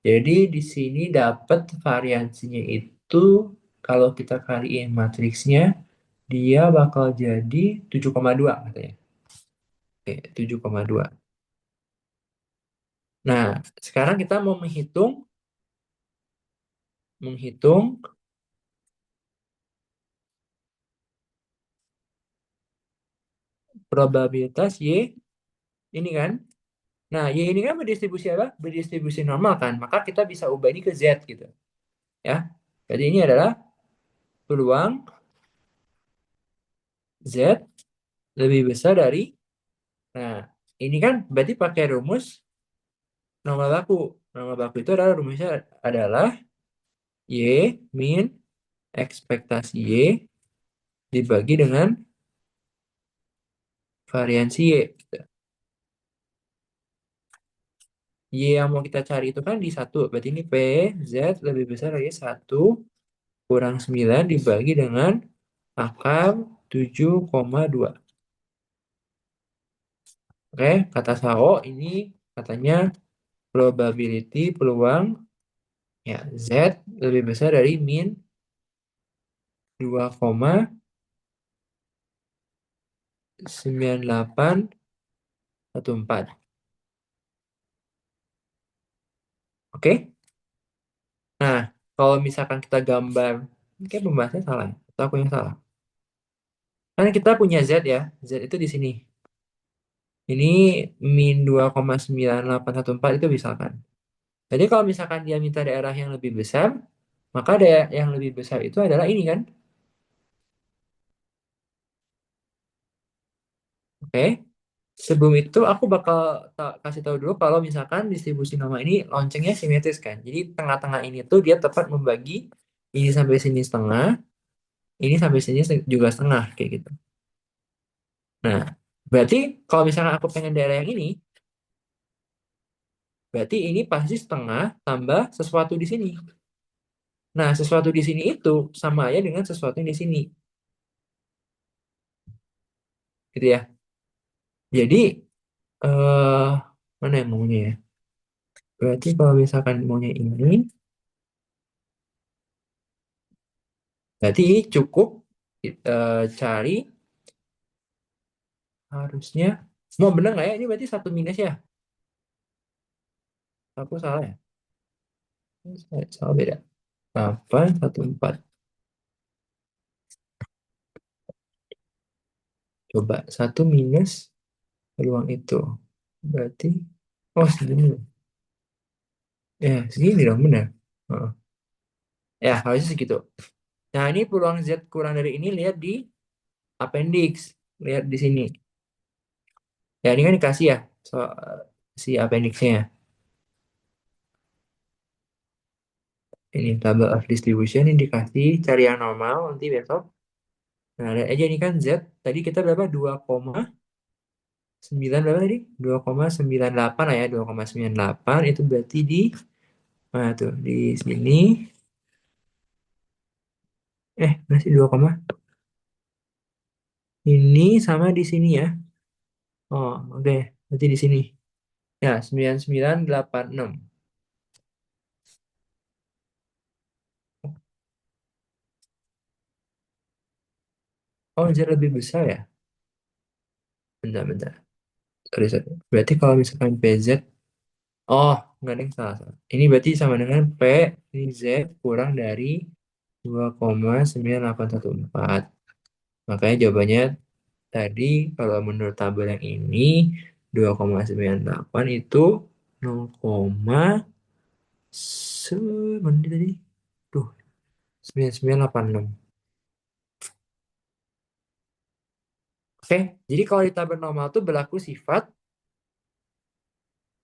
Jadi di sini dapat variansinya itu kalau kita kaliin matriksnya dia bakal jadi 7,2 katanya. Oke, 7,2. Nah, sekarang kita mau menghitung menghitung probabilitas Y ini kan. Nah, Y ini kan berdistribusi apa? Berdistribusi normal kan. Maka kita bisa ubah ini ke Z gitu. Ya. Jadi ini adalah peluang Z lebih besar dari. Nah, ini kan berarti pakai rumus normal baku. Normal baku itu adalah rumusnya adalah Y min ekspektasi Y dibagi dengan variansi Y. Y yang mau kita cari itu kan di satu. Berarti ini P, Z lebih besar dari 1 kurang 9 dibagi dengan akar 7,2. Oke, kata Sao ini katanya probability peluang ya Z lebih besar dari min 2,9814. Oke? Nah, kalau misalkan kita gambar, ini kayak pembahasannya salah ya? Atau aku yang salah? Karena kita punya Z ya, Z itu di sini. Ini min 2,9814 itu misalkan. Jadi kalau misalkan dia minta daerah yang lebih besar, maka daerah yang lebih besar itu adalah ini kan? Oke? Sebelum itu aku bakal kasih tahu dulu kalau misalkan distribusi nama ini loncengnya simetris kan. Jadi tengah-tengah ini tuh dia tepat membagi ini sampai sini setengah, ini sampai sini juga setengah kayak gitu. Nah, berarti kalau misalkan aku pengen daerah yang ini, berarti ini pasti setengah tambah sesuatu di sini. Nah, sesuatu di sini itu sama aja dengan sesuatu yang di sini, gitu ya. Jadi, eh mana yang maunya ya? Berarti kalau misalkan maunya ini, berarti cukup cari harusnya. Mau bener nggak ya? Ini berarti satu minus ya? Aku salah ya? Salah beda. 814. Coba satu minus peluang itu. Berarti, oh segini. Ya, segini dong bener. Heeh. Ya, harusnya segitu. Nah, ini peluang Z kurang dari ini lihat di appendix. Lihat di sini. Ya, ini kan dikasih ya. So, si appendixnya. Ini table of distribution ini dikasih cari yang normal nanti besok. Nah, lihat aja ini kan Z. Tadi kita berapa? 2,9 berapa tadi? 2,98 lah ya. 2,98 itu berarti di mana tuh? Di sini. Masih 2, ini sama di sini ya. Oh, oke. Berarti di sini. Ya, 9986. Oh, Z lebih besar ya? Bentar-bentar. Sorry, sorry. Berarti kalau misalkan PZ, oh, nggak ada yang salah, salah. Ini berarti sama dengan P, ini Z kurang dari 2,9814. Makanya jawabannya tadi, kalau menurut tabel yang ini, 2,98 itu 0, mana tadi? Tuh, 9986. Oke, jadi kalau di tabel normal tuh berlaku sifat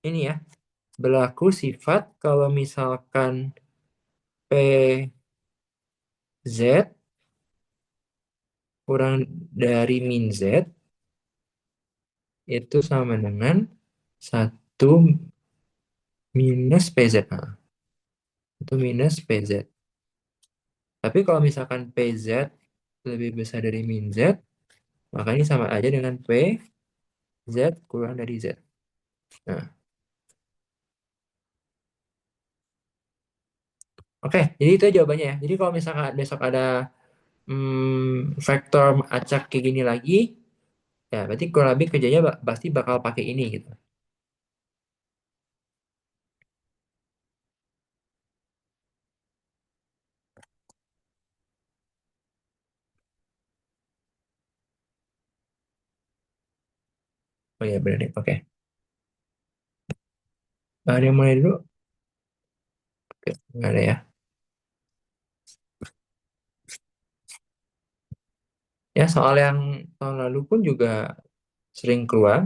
ini ya, berlaku sifat kalau misalkan PZ kurang dari min Z itu sama dengan 1 minus PZ. Nah, itu minus PZ. Tapi kalau misalkan PZ lebih besar dari min Z, maka ini sama aja dengan PZ kurang dari Z. Nah, oke, jadi itu jawabannya ya. Jadi kalau misalkan besok ada vektor acak kayak gini lagi, ya berarti kurang lebih kerjanya pasti bakal pakai ini gitu. Oh iya benar deh, oke. Ada yang mulai dulu? Oke, nggak ada ya. Ya soal yang tahun lalu pun juga sering keluar.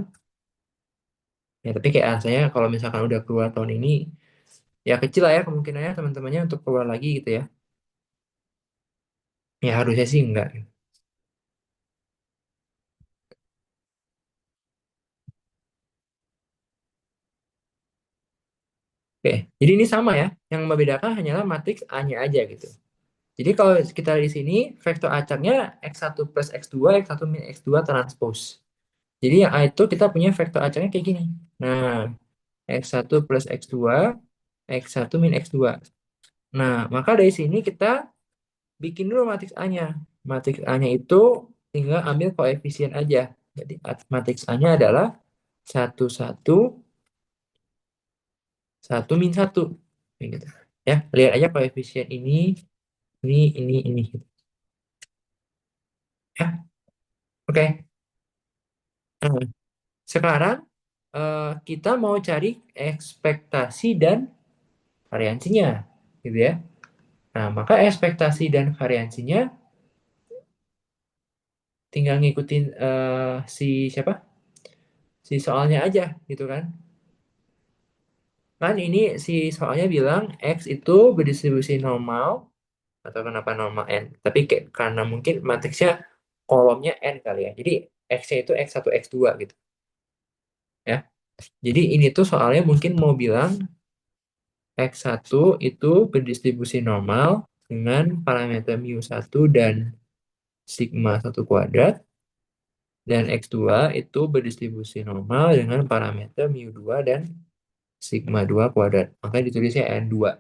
Ya tapi kayak rasanya kalau misalkan udah keluar tahun ini, ya kecil lah ya kemungkinannya teman-temannya untuk keluar lagi gitu ya. Ya harusnya sih enggak. Oke, jadi ini sama ya. Yang membedakan hanyalah matriks A-nya aja gitu. Jadi kalau kita di sini vektor acaknya x1 plus x2, x1 min x2 transpose. Jadi yang A itu kita punya vektor acaknya kayak gini. Nah, x1 plus x2, x1 min x2. Nah, maka dari sini kita bikin dulu matriks A-nya. Matriks A-nya itu tinggal ambil koefisien aja. Jadi matriks A-nya adalah 1, 1, 1 min 1. Gitu. Ya, lihat aja koefisien ini. Gitu. Ya, oke. Nah, sekarang kita mau cari ekspektasi dan variansinya. Gitu ya. Nah, maka ekspektasi dan variansinya tinggal ngikutin si siapa? Si soalnya aja gitu kan. Kan ini si soalnya bilang X itu berdistribusi normal atau kenapa normal N. Tapi kayak, karena mungkin matriksnya kolomnya N kali ya. Jadi X-nya itu X1, X2 gitu ya. Jadi ini tuh soalnya mungkin mau bilang X1 itu berdistribusi normal dengan parameter mu1 dan sigma 1 kuadrat. Dan X2 itu berdistribusi normal dengan parameter mu2 dan sigma 2 kuadrat. Maka ditulisnya N2.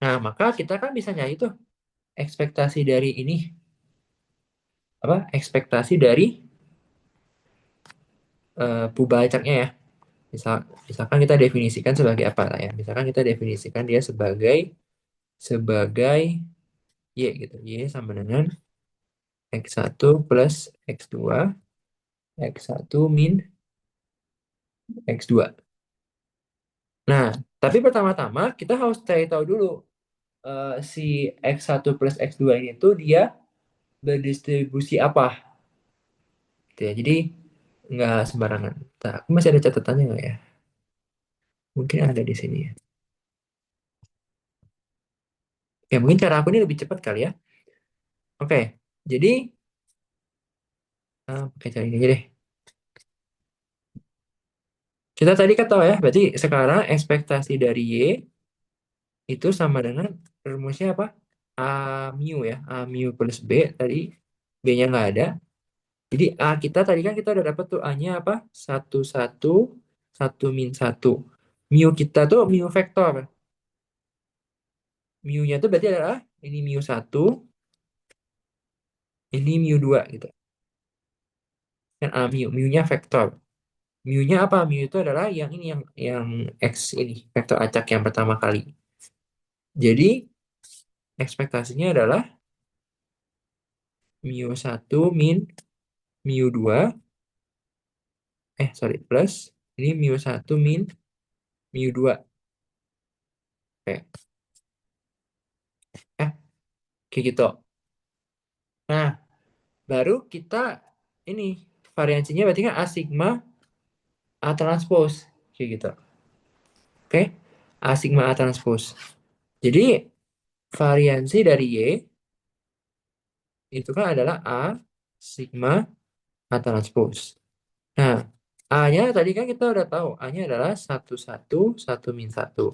Nah, maka kita kan bisa nyari tuh ekspektasi dari ini. Apa? Ekspektasi dari pubacaknya ya. Misalkan kita definisikan sebagai apa lah ya. Misalkan kita definisikan dia sebagai Y gitu. Y sama dengan X1 plus X2, X1 min X2. Nah, tapi pertama-tama kita harus cari tahu dulu si X1 plus X2 ini tuh dia berdistribusi apa gitu ya. Jadi nggak sembarangan. Nah, aku masih ada catatannya nggak ya? Mungkin ada di sini ya. Ya, mungkin cara aku ini lebih cepat kali ya. Oke, jadi pakai cara ini aja deh. Kita tadi kan tahu ya, berarti sekarang ekspektasi dari Y itu sama dengan rumusnya apa? A mu ya, A mu plus B tadi B-nya nggak ada. Jadi A kita tadi kan kita udah dapat tuh A-nya apa? 1, 1, 1 min 1. Mu kita tuh mu vektor. Mu-nya tuh berarti adalah ini mu1, ini mu2 gitu. Kan A mu-nya vektor. Mu-nya apa? Mu itu adalah yang ini yang X ini, vektor acak yang pertama kali. Jadi ekspektasinya adalah mu1 min mu2 sorry plus ini mu1 min mu2. Oke. Kayak gitu. Nah, baru kita ini variansinya berarti kan A sigma A transpose kayak gitu. Oke. A sigma A transpose. Jadi variansi dari Y itu kan adalah A sigma A transpose. Nah, A-nya tadi kan kita udah tahu, A-nya adalah 1, 1, 1 min 1.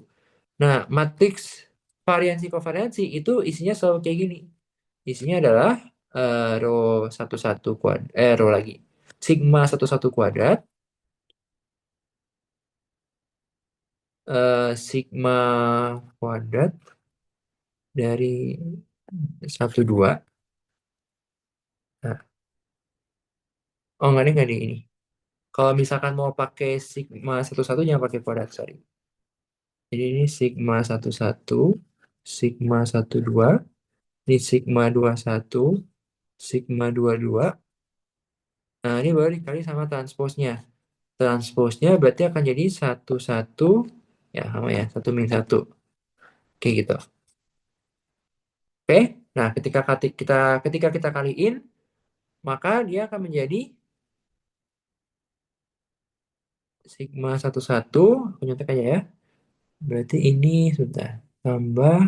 Nah, matriks variansi kovariansi itu isinya selalu kayak gini. Isinya adalah row 1, 1 kuadrat, row lagi. Sigma 1, 1 kuadrat, sigma kuadrat dari 1, 2. Nah, oh enggak di ini. Kalau misalkan mau pakai sigma 1, 1 jangan pakai kuadrat, sorry. Jadi ini sigma 1, 1, sigma 1, 2, ini sigma 2, 1, sigma 2, 2. Nah, ini baru dikali sama transposnya. Transposnya berarti akan jadi 1, 1, ya sama ya, 1 min 1. Kayak gitu. Oke. Nah, ketika kita kaliin, maka dia akan menjadi sigma 1, 1. Aku nyontek aja ya. Berarti ini sudah tambah,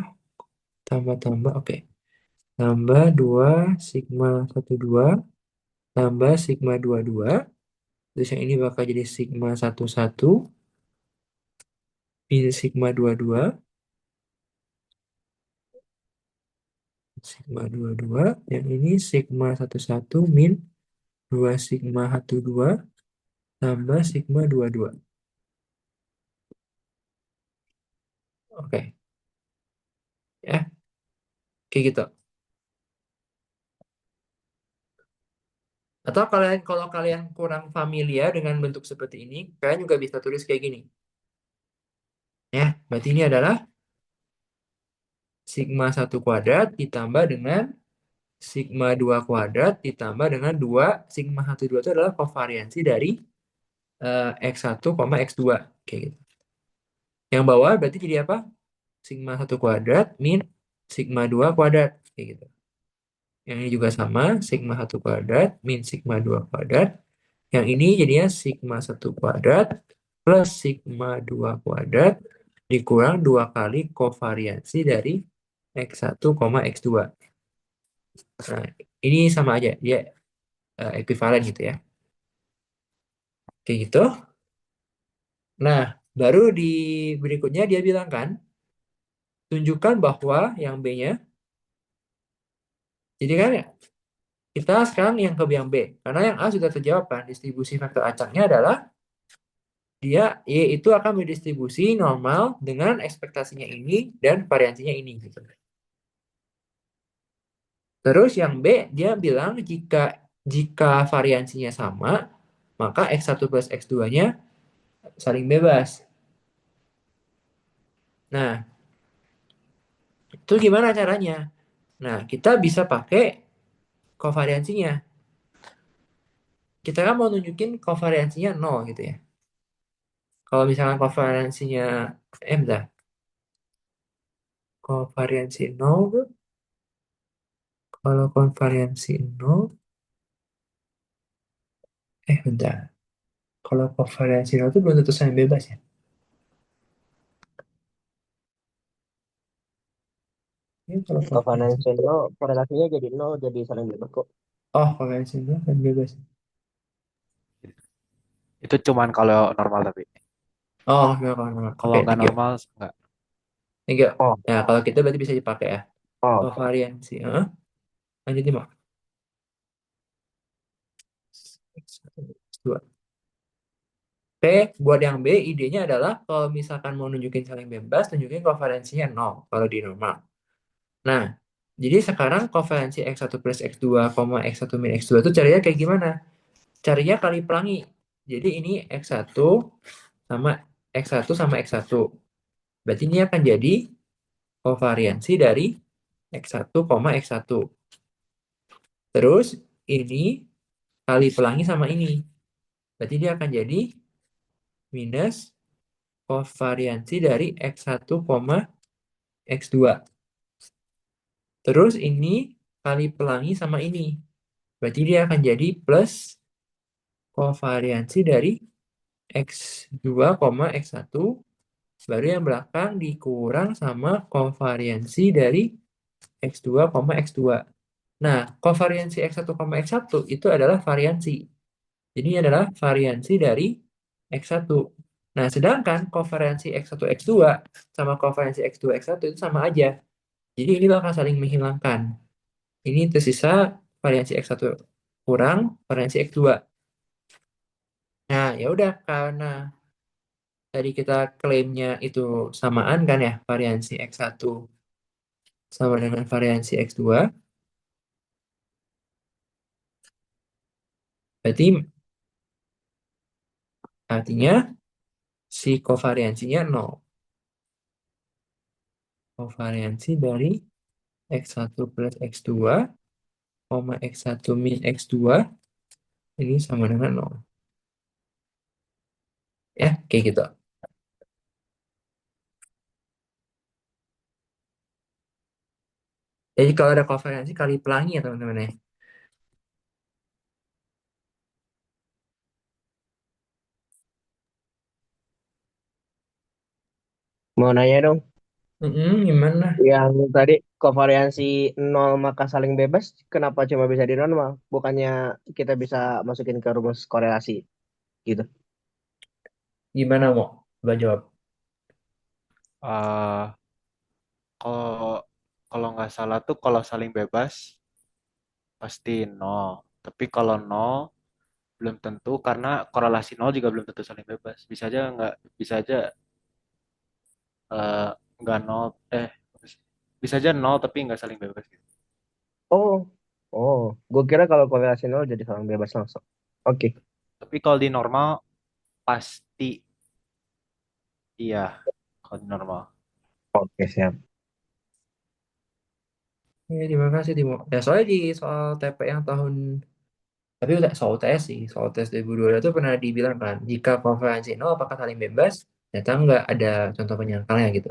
tambah. Oke. Tambah 2 sigma 1, 2. Tambah sigma 2, 2. Terus yang ini bakal jadi sigma 1, 1. min sigma 22, sigma 22, yang ini sigma 11 min 2 sigma 12 tambah sigma 22. Oke, ya, kayak gitu. Atau kalau kalian kurang familiar dengan bentuk seperti ini, kalian juga bisa tulis kayak gini. Ya, berarti ini adalah sigma 1 kuadrat ditambah dengan sigma 2 kuadrat ditambah dengan 2 sigma 12 itu adalah kovariansi dari X1, X2. Kayak gitu. Yang bawah berarti jadi apa? Sigma 1 kuadrat min sigma 2 kuadrat. Kayak gitu. Yang ini juga sama, sigma 1 kuadrat min sigma 2 kuadrat. Yang ini jadinya sigma 1 kuadrat plus sigma 2 kuadrat dikurang 2 kali kovariansi dari X1, X2. Nah, ini sama aja, dia ekuivalen gitu ya. Kayak gitu. Nah, baru di berikutnya dia bilang kan, tunjukkan bahwa yang B-nya, jadi kan ya, kita sekarang yang ke yang B. Karena yang A sudah terjawab kan, distribusi faktor acaknya adalah dia Y itu akan berdistribusi normal dengan ekspektasinya ini dan variansinya ini gitu. Terus yang B dia bilang jika variansinya sama, maka X1 plus X2-nya saling bebas. Nah, itu gimana caranya? Nah, kita bisa pakai kovariansinya. Kita kan mau nunjukin kovariansinya 0 gitu ya. Kalau misalkan kovariansinya, bentar. Kovariansi 0 tuh, kalau kovariansi 0, bentar. Kalau kovariansi 0 itu belum tentu saling bebas ya. Ini kalau kovariansi, Kovariansi nol, korelasinya jadi nol, jadi saling bebas kok. kovariansi 0 kan bebas. Itu cuman kalau normal tapi. Oh, enggak, kalau normal. Kalau Oke, nggak thank you. normal nggak. Thank you. Oh, Nah, kalau kita berarti bisa dipakai ya. oh. Kovariansi. Lanjut nih, Mak. Dua. Oke, buat yang B, idenya adalah kalau misalkan mau nunjukin saling bebas, tunjukin kovariansinya 0 kalau di normal. Nah, jadi sekarang kovariansi X1 plus X2, X1 min X2 itu carinya kayak gimana? Carinya kali pelangi. Jadi ini sama X1 sama X1. Berarti ini akan jadi kovariansi dari X1, X1. Terus ini kali pelangi sama ini. Berarti dia akan jadi minus kovariansi dari X1, X2. Terus ini kali pelangi sama ini. Berarti dia akan jadi plus kovariansi dari X2, X1. Baru yang belakang dikurang sama kovariansi dari X2, X2. Nah, kovariansi X1, X1 itu adalah variansi. Jadi ini adalah variansi dari X1. Nah, sedangkan kovariansi X1, X2 sama kovariansi X2, X1 itu sama aja. Jadi ini bakal saling menghilangkan. Ini tersisa variansi X1 kurang variansi X2. Nah, ya udah karena tadi kita klaimnya itu samaan kan ya, variansi X1 sama dengan variansi X2. Berarti artinya si kovariansinya 0. Kovariansi dari X1 plus X2, X1 min X2 ini sama dengan 0. Ya, kayak gitu. Jadi kalau ada kovariansi kali pelangi ya teman-teman ya. Mau nanya dong, Gimana? yang tadi kovariansi nol maka saling bebas, kenapa cuma bisa di normal? Bukannya kita bisa masukin ke rumus korelasi gitu. Gimana mau? Coba jawab. Eh, kalau kalau nggak salah tuh kalau saling bebas pasti nol. Tapi kalau nol belum tentu karena korelasi nol juga belum tentu saling bebas. Bisa aja nggak, bisa aja eh, nggak nol. Eh, bisa aja nol tapi nggak saling bebas gitu. Oh, oh, gue kira kalau korelasi nol jadi saling bebas langsung. Oke, Tapi kalau di normal pasti iya. Kalau di normal. oke siap. Ya, terima kasih Timo. Ya, soalnya di soal TP yang tahun, tapi udah soal UTS sih, soal tes 2002 itu pernah dibilang kan, jika konferensi nol apakah saling bebas? Ternyata nggak ada contoh penyangkalnya gitu.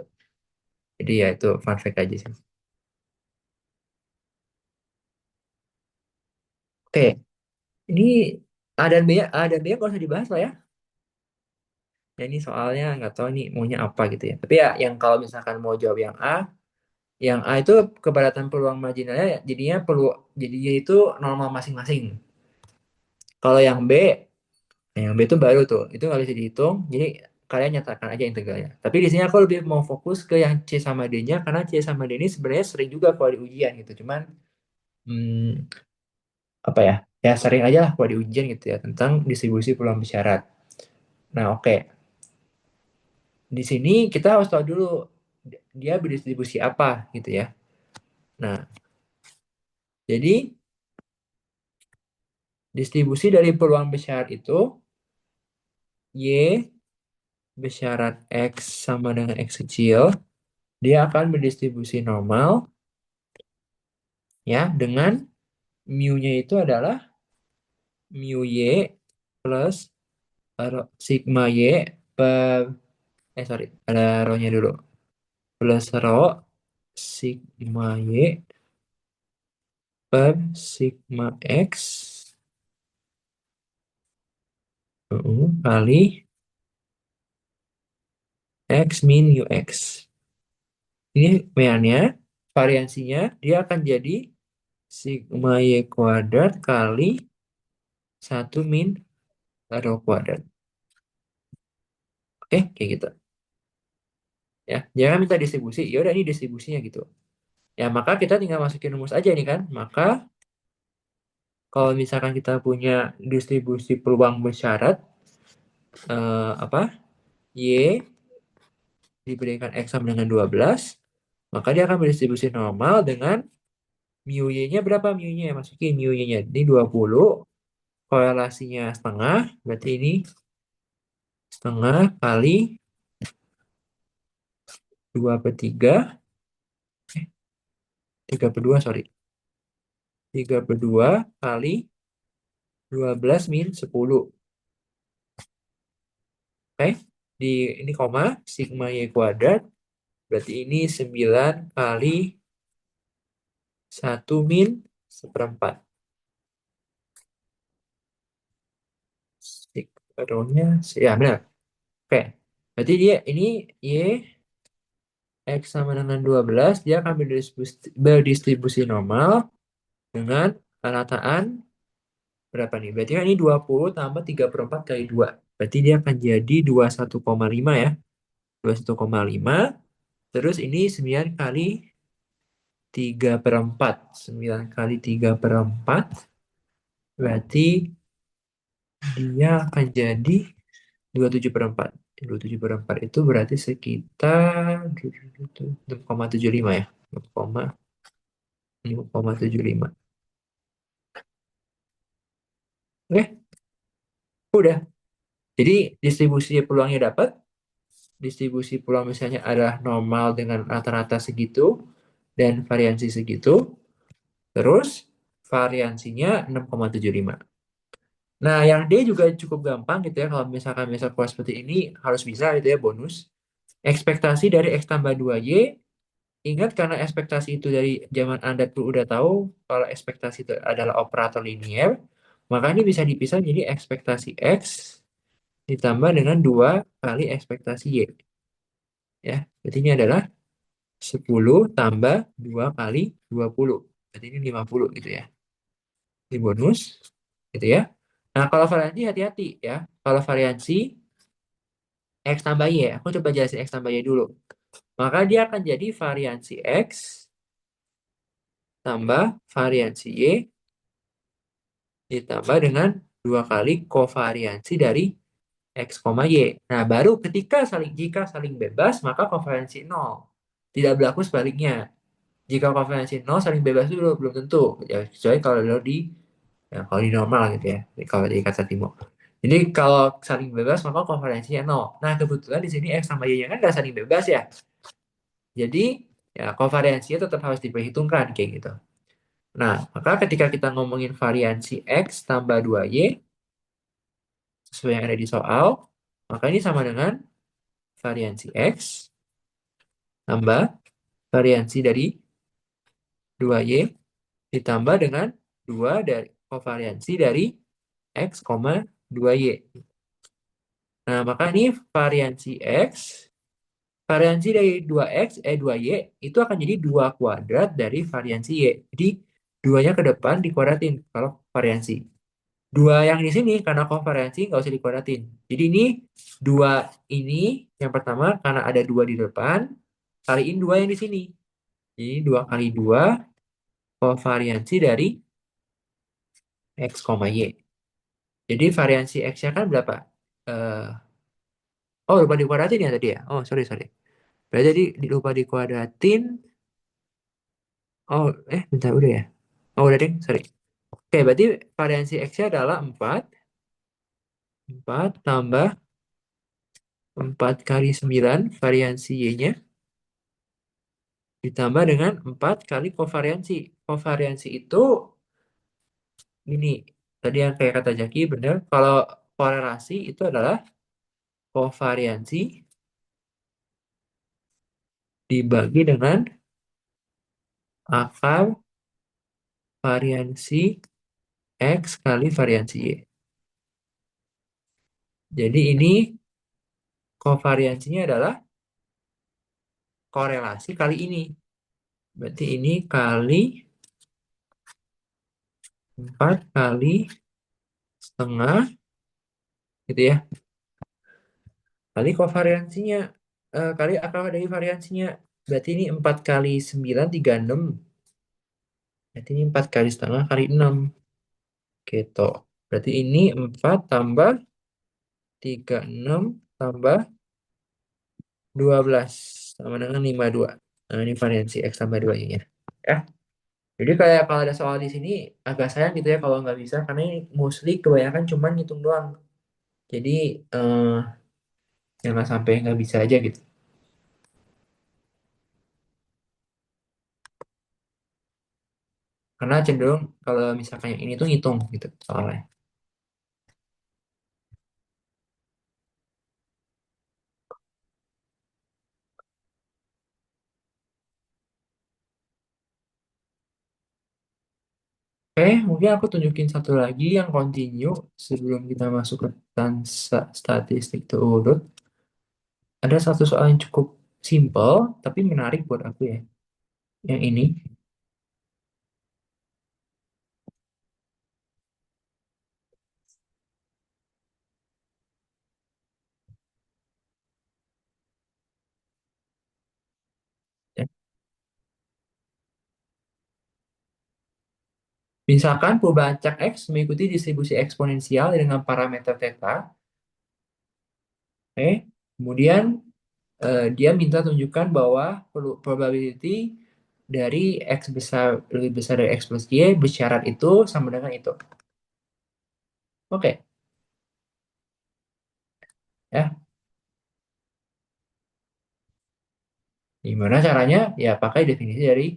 Jadi ya itu fun fact aja sih. Oke, ini A dan B nggak usah dibahas lah ya. Ya ini soalnya nggak tahu nih maunya apa gitu ya. Tapi ya yang kalau misalkan mau jawab yang A itu kepadatan peluang marginalnya jadinya itu normal masing-masing. Kalau yang B itu baru tuh, itu nggak bisa dihitung. Jadi kalian nyatakan aja integralnya. Tapi di sini aku lebih mau fokus ke yang C sama D-nya karena C sama D ini sebenarnya sering juga kalau di ujian gitu. Cuman hmm, apa ya? Ya sering aja lah kalau di ujian gitu ya tentang distribusi peluang bersyarat. Nah, oke. Di sini kita harus tahu dulu dia berdistribusi apa gitu ya. Nah, jadi distribusi dari peluang besar itu Y bersyarat X sama dengan X kecil, dia akan berdistribusi normal ya dengan mu-nya itu adalah mu Y plus sigma Y per, sorry, ada rho-nya dulu. Plus rho sigma Y per sigma X kali X min UX. Ini meannya, variansinya, dia akan jadi sigma Y kuadrat kali 1 min rho kuadrat. Oke, kayak gitu. Ya, jangan minta distribusi. Ya udah ini distribusinya gitu. Ya, maka kita tinggal masukin rumus aja nih kan. Maka kalau misalkan kita punya distribusi peluang bersyarat apa? Y diberikan X sama dengan 12, maka dia akan berdistribusi normal dengan mu Y-nya berapa mu Y-nya? Masukin mu Y-nya. Ini 20, korelasinya setengah, berarti ini setengah kali 2/3, 3/2, sorry. 3/2 kali 12 min 10. Oke, di ini koma, sigma Y kuadrat, berarti ini 9 kali 1 min 1/4. Sigma-nya, ya benar. Oke, berarti dia ini Y X sama dengan 12, dia akan berdistribusi normal dengan rataan berapa nih? Berarti kan ini 20 tambah 3/4 kali 2. Berarti dia akan jadi 21,5 ya. 21,5. Terus ini 9 kali 3/4. 9 kali 3/4. Berarti dia akan jadi 27/4. 27/4 itu berarti sekitar 6,75 ya. 6,75. Oke, udah. Jadi distribusi peluangnya dapat. Distribusi peluang misalnya adalah normal dengan rata-rata segitu dan variansi segitu. Terus variansinya 6,75. Nah, yang D juga cukup gampang gitu ya. Kalau misalkan misal keluar seperti ini harus bisa gitu ya bonus. Ekspektasi dari X tambah 2Y. Ingat karena ekspektasi itu dari zaman Anda tuh udah tahu kalau ekspektasi itu adalah operator linier. Maka ini bisa dipisah jadi ekspektasi X ditambah dengan 2 kali ekspektasi Y. Ya, berarti ini adalah 10 tambah 2 kali 20. Berarti ini 50 gitu ya. Ini bonus gitu ya. Nah, kalau variansi hati-hati ya. Kalau variansi X tambah Y, aku coba jelasin X tambah Y dulu. Maka dia akan jadi variansi X tambah variansi Y ditambah dengan 2 kali kovariansi dari X, Y. Nah, baru jika saling bebas, maka kovariansi 0. Tidak berlaku sebaliknya. Jika kovariansi 0 saling bebas dulu, belum tentu. Ya, kecuali kalau di normal gitu ya. Kalau di kata Timo. Jadi kalau saling bebas, maka kovariansinya 0. Nah, kebetulan di sini X sama Y-nya kan nggak saling bebas ya. Jadi, ya kovariansinya tetap harus diperhitungkan kayak gitu. Nah, maka ketika kita ngomongin variansi X tambah 2Y, sesuai yang ada di soal, maka ini sama dengan variansi X tambah variansi dari 2Y ditambah dengan 2 dari kovariansi dari X, 2Y. Nah, maka ini variansi X, variansi dari 2Y itu akan jadi 2 kuadrat dari variansi Y. Jadi, 2-nya ke depan dikuadratin kalau variansi. 2 yang di sini karena kovariansi nggak usah dikuadratin. Jadi ini 2 ini yang pertama karena ada 2 di depan, kaliin 2 yang di sini. Jadi 2 kali 2 kovariansi dari X, Y. Jadi variansi X-nya kan berapa? Eh, oh, lupa dikuadratin ya tadi ya? Oh, sorry, sorry. Berarti jadi lupa dikuadratin. Oh, bentar, udah ya? Oh, udah deh, sorry. Oke, berarti variansi X-nya adalah 4. 4 tambah 4 kali 9 variansi Y-nya. Ditambah dengan 4 kali kovariansi. Kovariansi itu ini. Tadi yang kayak kata Jaki benar. Kalau korelasi itu adalah kovariansi dibagi dengan akar variansi X kali variansi Y. Jadi ini kovariansinya adalah korelasi kali ini. Berarti ini kali 4 kali setengah gitu ya. Kali kovariansinya. Kali akar dari variansinya. Berarti ini 4 kali 9, 36. Berarti ini 4 kali setengah kali 6. Gitu. Berarti ini 4 tambah 36 tambah 12 sama dengan 52. Nah, ini variansi X tambah 2 nya. Ya. Jadi kayak kalau ada soal di sini agak sayang gitu ya kalau nggak bisa karena ini mostly kebanyakan cuman ngitung doang. Jadi jangan sampai nggak bisa aja gitu. Karena cenderung kalau misalkan yang ini tuh ngitung gitu soalnya. Oke, mungkin aku tunjukin satu lagi yang continue sebelum kita masuk ke statistik terurut. Ada satu soal yang cukup simple tapi menarik buat aku ya. Yang ini. Ya. Misalkan perubahan acak X mengikuti distribusi eksponensial dengan parameter theta. Oke. Kemudian dia minta tunjukkan bahwa probability dari X besar lebih besar dari X plus Y bersyarat itu sama dengan itu. Oke. Ya, gimana caranya? Ya, pakai definisi dari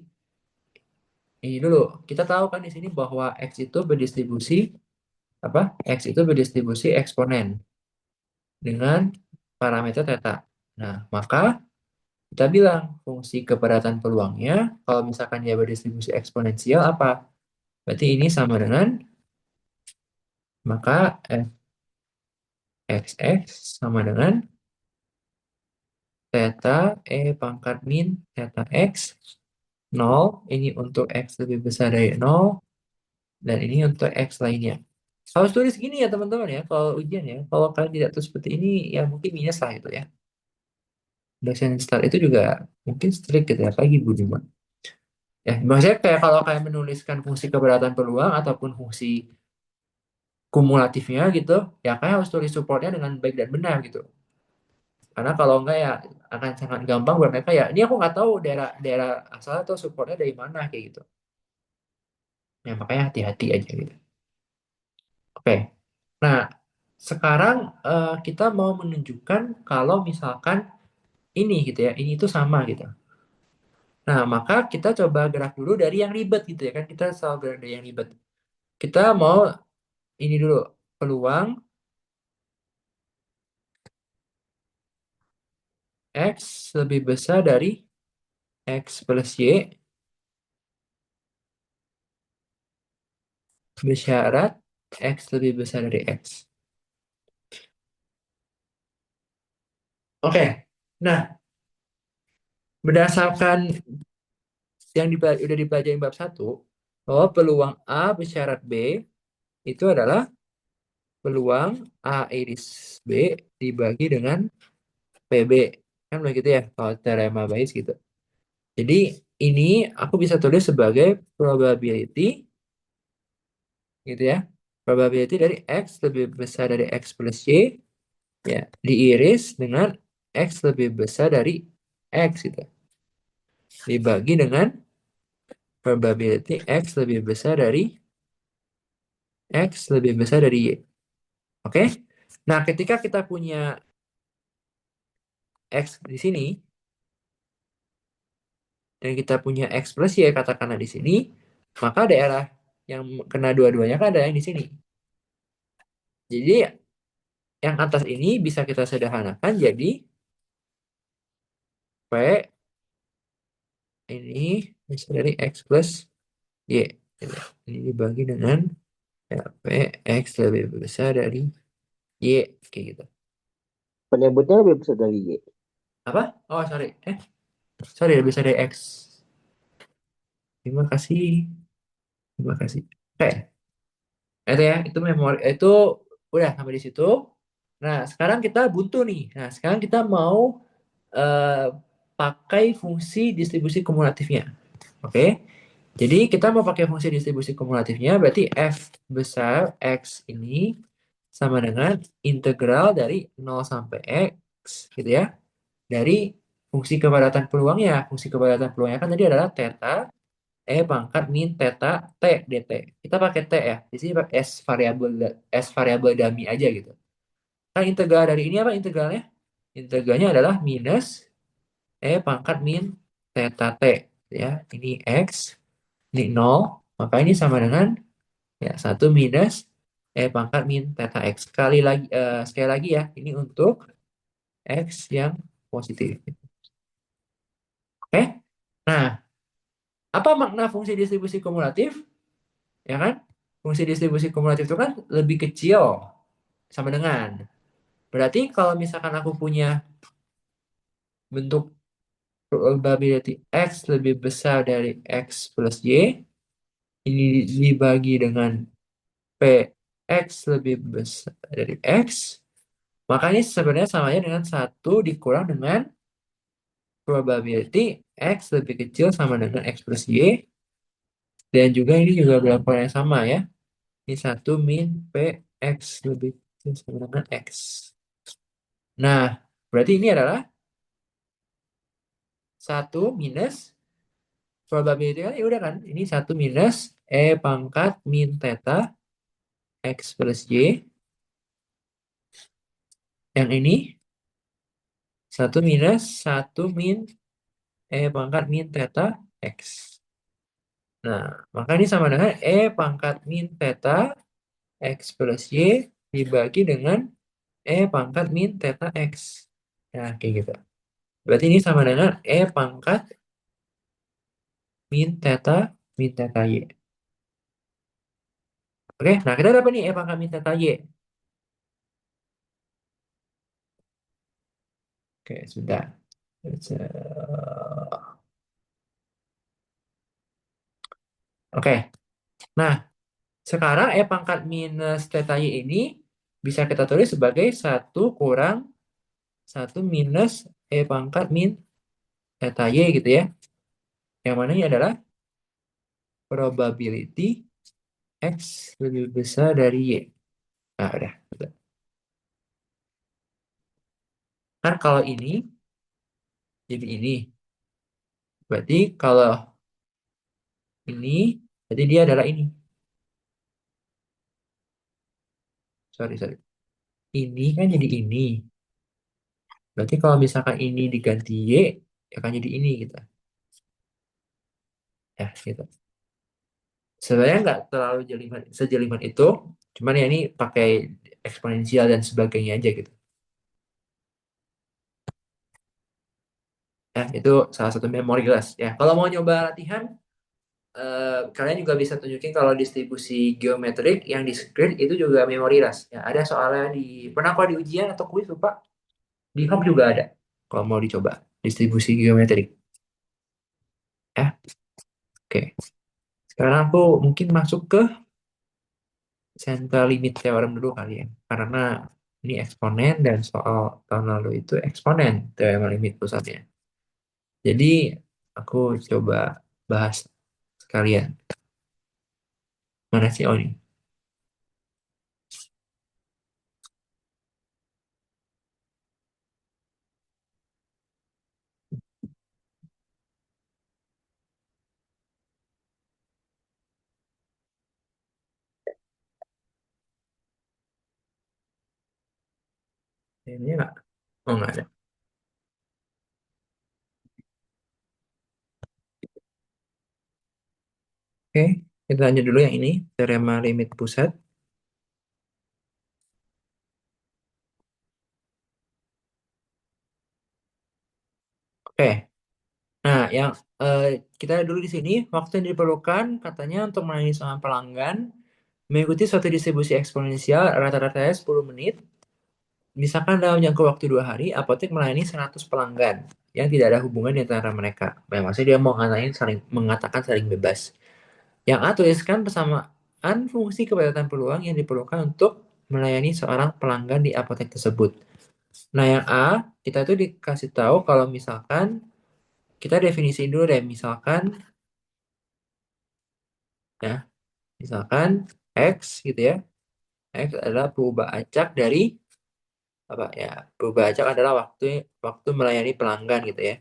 ini dulu. Kita tahu kan di sini bahwa X itu berdistribusi apa? X itu berdistribusi eksponen dengan parameter theta. Nah, maka kita bilang fungsi kepadatan peluangnya kalau misalkan dia berdistribusi eksponensial apa? Berarti ini sama dengan maka XX sama dengan theta pangkat min theta X 0. Ini untuk X lebih besar dari 0. Dan ini untuk X lainnya. Harus tulis gini ya teman-teman ya kalau ujian ya. Kalau kalian tidak tulis seperti ini ya mungkin minus lah itu ya. dosen start itu juga mungkin strict gitu ya, apalagi Budiman. Ya, maksudnya kayak kalau kayak menuliskan fungsi keberatan peluang ataupun fungsi kumulatifnya gitu, ya kayak harus tulis supportnya dengan baik dan benar gitu. Karena kalau enggak ya akan sangat gampang buat mereka ya. Ini aku nggak tahu daerah daerah asal atau supportnya dari mana kayak gitu. Ya makanya hati-hati aja gitu. Oke. Nah, sekarang kita mau menunjukkan kalau misalkan ini gitu ya, ini itu sama gitu. Nah, maka kita coba gerak dulu dari yang ribet gitu ya kan. Kita selalu gerak dari yang ribet. Kita mau ini dulu, peluang X lebih besar dari X plus Y bersyarat X lebih besar dari X. Oke. Nah, berdasarkan yang udah dipelajari bab satu, bahwa peluang A bersyarat B itu adalah peluang A iris B dibagi dengan PB. Kan begitu ya, kalau teorema Bayes gitu. Jadi, ini aku bisa tulis sebagai probability, gitu ya. Probability dari X lebih besar dari X plus Y, ya, diiris dengan X lebih besar dari X, gitu. Dibagi dengan probability X lebih besar dari X lebih besar dari Y. Oke? Nah, ketika kita punya X di sini, dan kita punya X plus Y katakanlah di sini, maka daerah yang kena dua-duanya kan ada yang di sini. Jadi, yang atas ini bisa kita sederhanakan jadi P ini bisa dari X plus Y. Gitu. Ini dibagi dengan ya, P X lebih besar dari Y. Kayak gitu. Penyebutnya lebih besar dari Y. Apa? Oh, sorry. Sorry, lebih besar dari X. Terima kasih. Terima kasih. Oke. Itu ya, itu memori. Itu udah sampai di situ. Nah, sekarang kita buntu nih. Nah, sekarang kita mau eh, pakai fungsi distribusi kumulatifnya. Oke. Jadi kita mau pakai fungsi distribusi kumulatifnya, berarti F besar X ini sama dengan integral dari 0 sampai X, gitu ya. Dari fungsi kepadatan peluangnya. Fungsi kepadatan peluangnya kan tadi adalah theta E pangkat min theta T dt. Kita pakai T ya. Di sini pakai S variabel dummy aja gitu. Kan integral dari ini apa integralnya? Integralnya adalah minus E pangkat min theta T. Ya, ini X, ini 0. Maka ini sama dengan ya 1 minus pangkat min theta X. Sekali lagi ya, ini untuk X yang positif. Oke? Nah, apa makna fungsi distribusi kumulatif? Ya kan? Fungsi distribusi kumulatif itu kan lebih kecil sama dengan. Berarti kalau misalkan aku punya bentuk probability X lebih besar dari X plus Y, ini dibagi dengan P X lebih besar dari X, maka ini sebenarnya samanya dengan 1 dikurang dengan probability X lebih kecil sama dengan X plus Y, dan juga ini juga berlaku yang sama ya. Ini 1 min P X lebih kecil sama dengan X. Nah, berarti ini adalah 1 minus probability kan ya udah kan. Ini 1 minus pangkat min theta X plus Y. Yang ini 1 minus 1 min pangkat min theta X. Nah, maka ini sama dengan pangkat min theta X plus Y dibagi dengan pangkat min theta X. Nah, kayak gitu. Berarti ini sama dengan pangkat min theta Y. Oke, nah kita dapat nih pangkat min theta Y. Oke, sudah. Oke, nah sekarang pangkat minus theta Y ini bisa kita tulis sebagai 1 kurang 1 minus E pangkat min eta Y gitu ya. Yang mana ini adalah probability X lebih besar dari Y. Nah, udah. Kan kalau ini jadi ini. Berarti kalau ini, berarti dia adalah ini. Sorry, sorry. Ini kan jadi ini. Berarti kalau misalkan ini diganti Y, ya akan jadi ini gitu. Ya, gitu. Sebenarnya nggak terlalu sejelimet itu. Cuman ya ini pakai eksponensial dan sebagainya aja gitu. Ya, itu salah satu memori class. Ya, kalau mau nyoba latihan, kalian juga bisa tunjukin kalau distribusi geometrik yang di screen itu juga memori class. Ya, ada soalnya pernah kok di ujian atau kuis lupa. Di hub juga ada. Kalau mau dicoba distribusi geometrik. Ya, oke. Sekarang aku mungkin masuk ke central limit theorem dulu kali ya. Karena ini eksponen dan soal tahun lalu itu eksponen teorema limit pusatnya. Jadi aku coba bahas sekalian. Mana sih? Oh ini. Ini nggak? Oh nggak ada. Oke, kita lanjut dulu yang ini. Teorema limit pusat. Oke. Nah, yang eh, kita dulu di sini, waktu yang diperlukan katanya untuk melayani seorang pelanggan mengikuti suatu distribusi eksponensial rata-ratanya 10 menit. Misalkan dalam jangka waktu 2 hari, apotek melayani 100 pelanggan yang tidak ada hubungan di antara mereka. Nah, maksudnya dia mau mengatakan saling bebas. Yang A tuliskan persamaan fungsi kepadatan peluang yang diperlukan untuk melayani seorang pelanggan di apotek tersebut. Nah, yang A, kita tuh dikasih tahu kalau misalkan kita definisiin dulu deh, ya, misalkan X gitu ya. X adalah perubahan acak dari apa ya? Perubahan acak adalah waktu waktu melayani pelanggan gitu ya.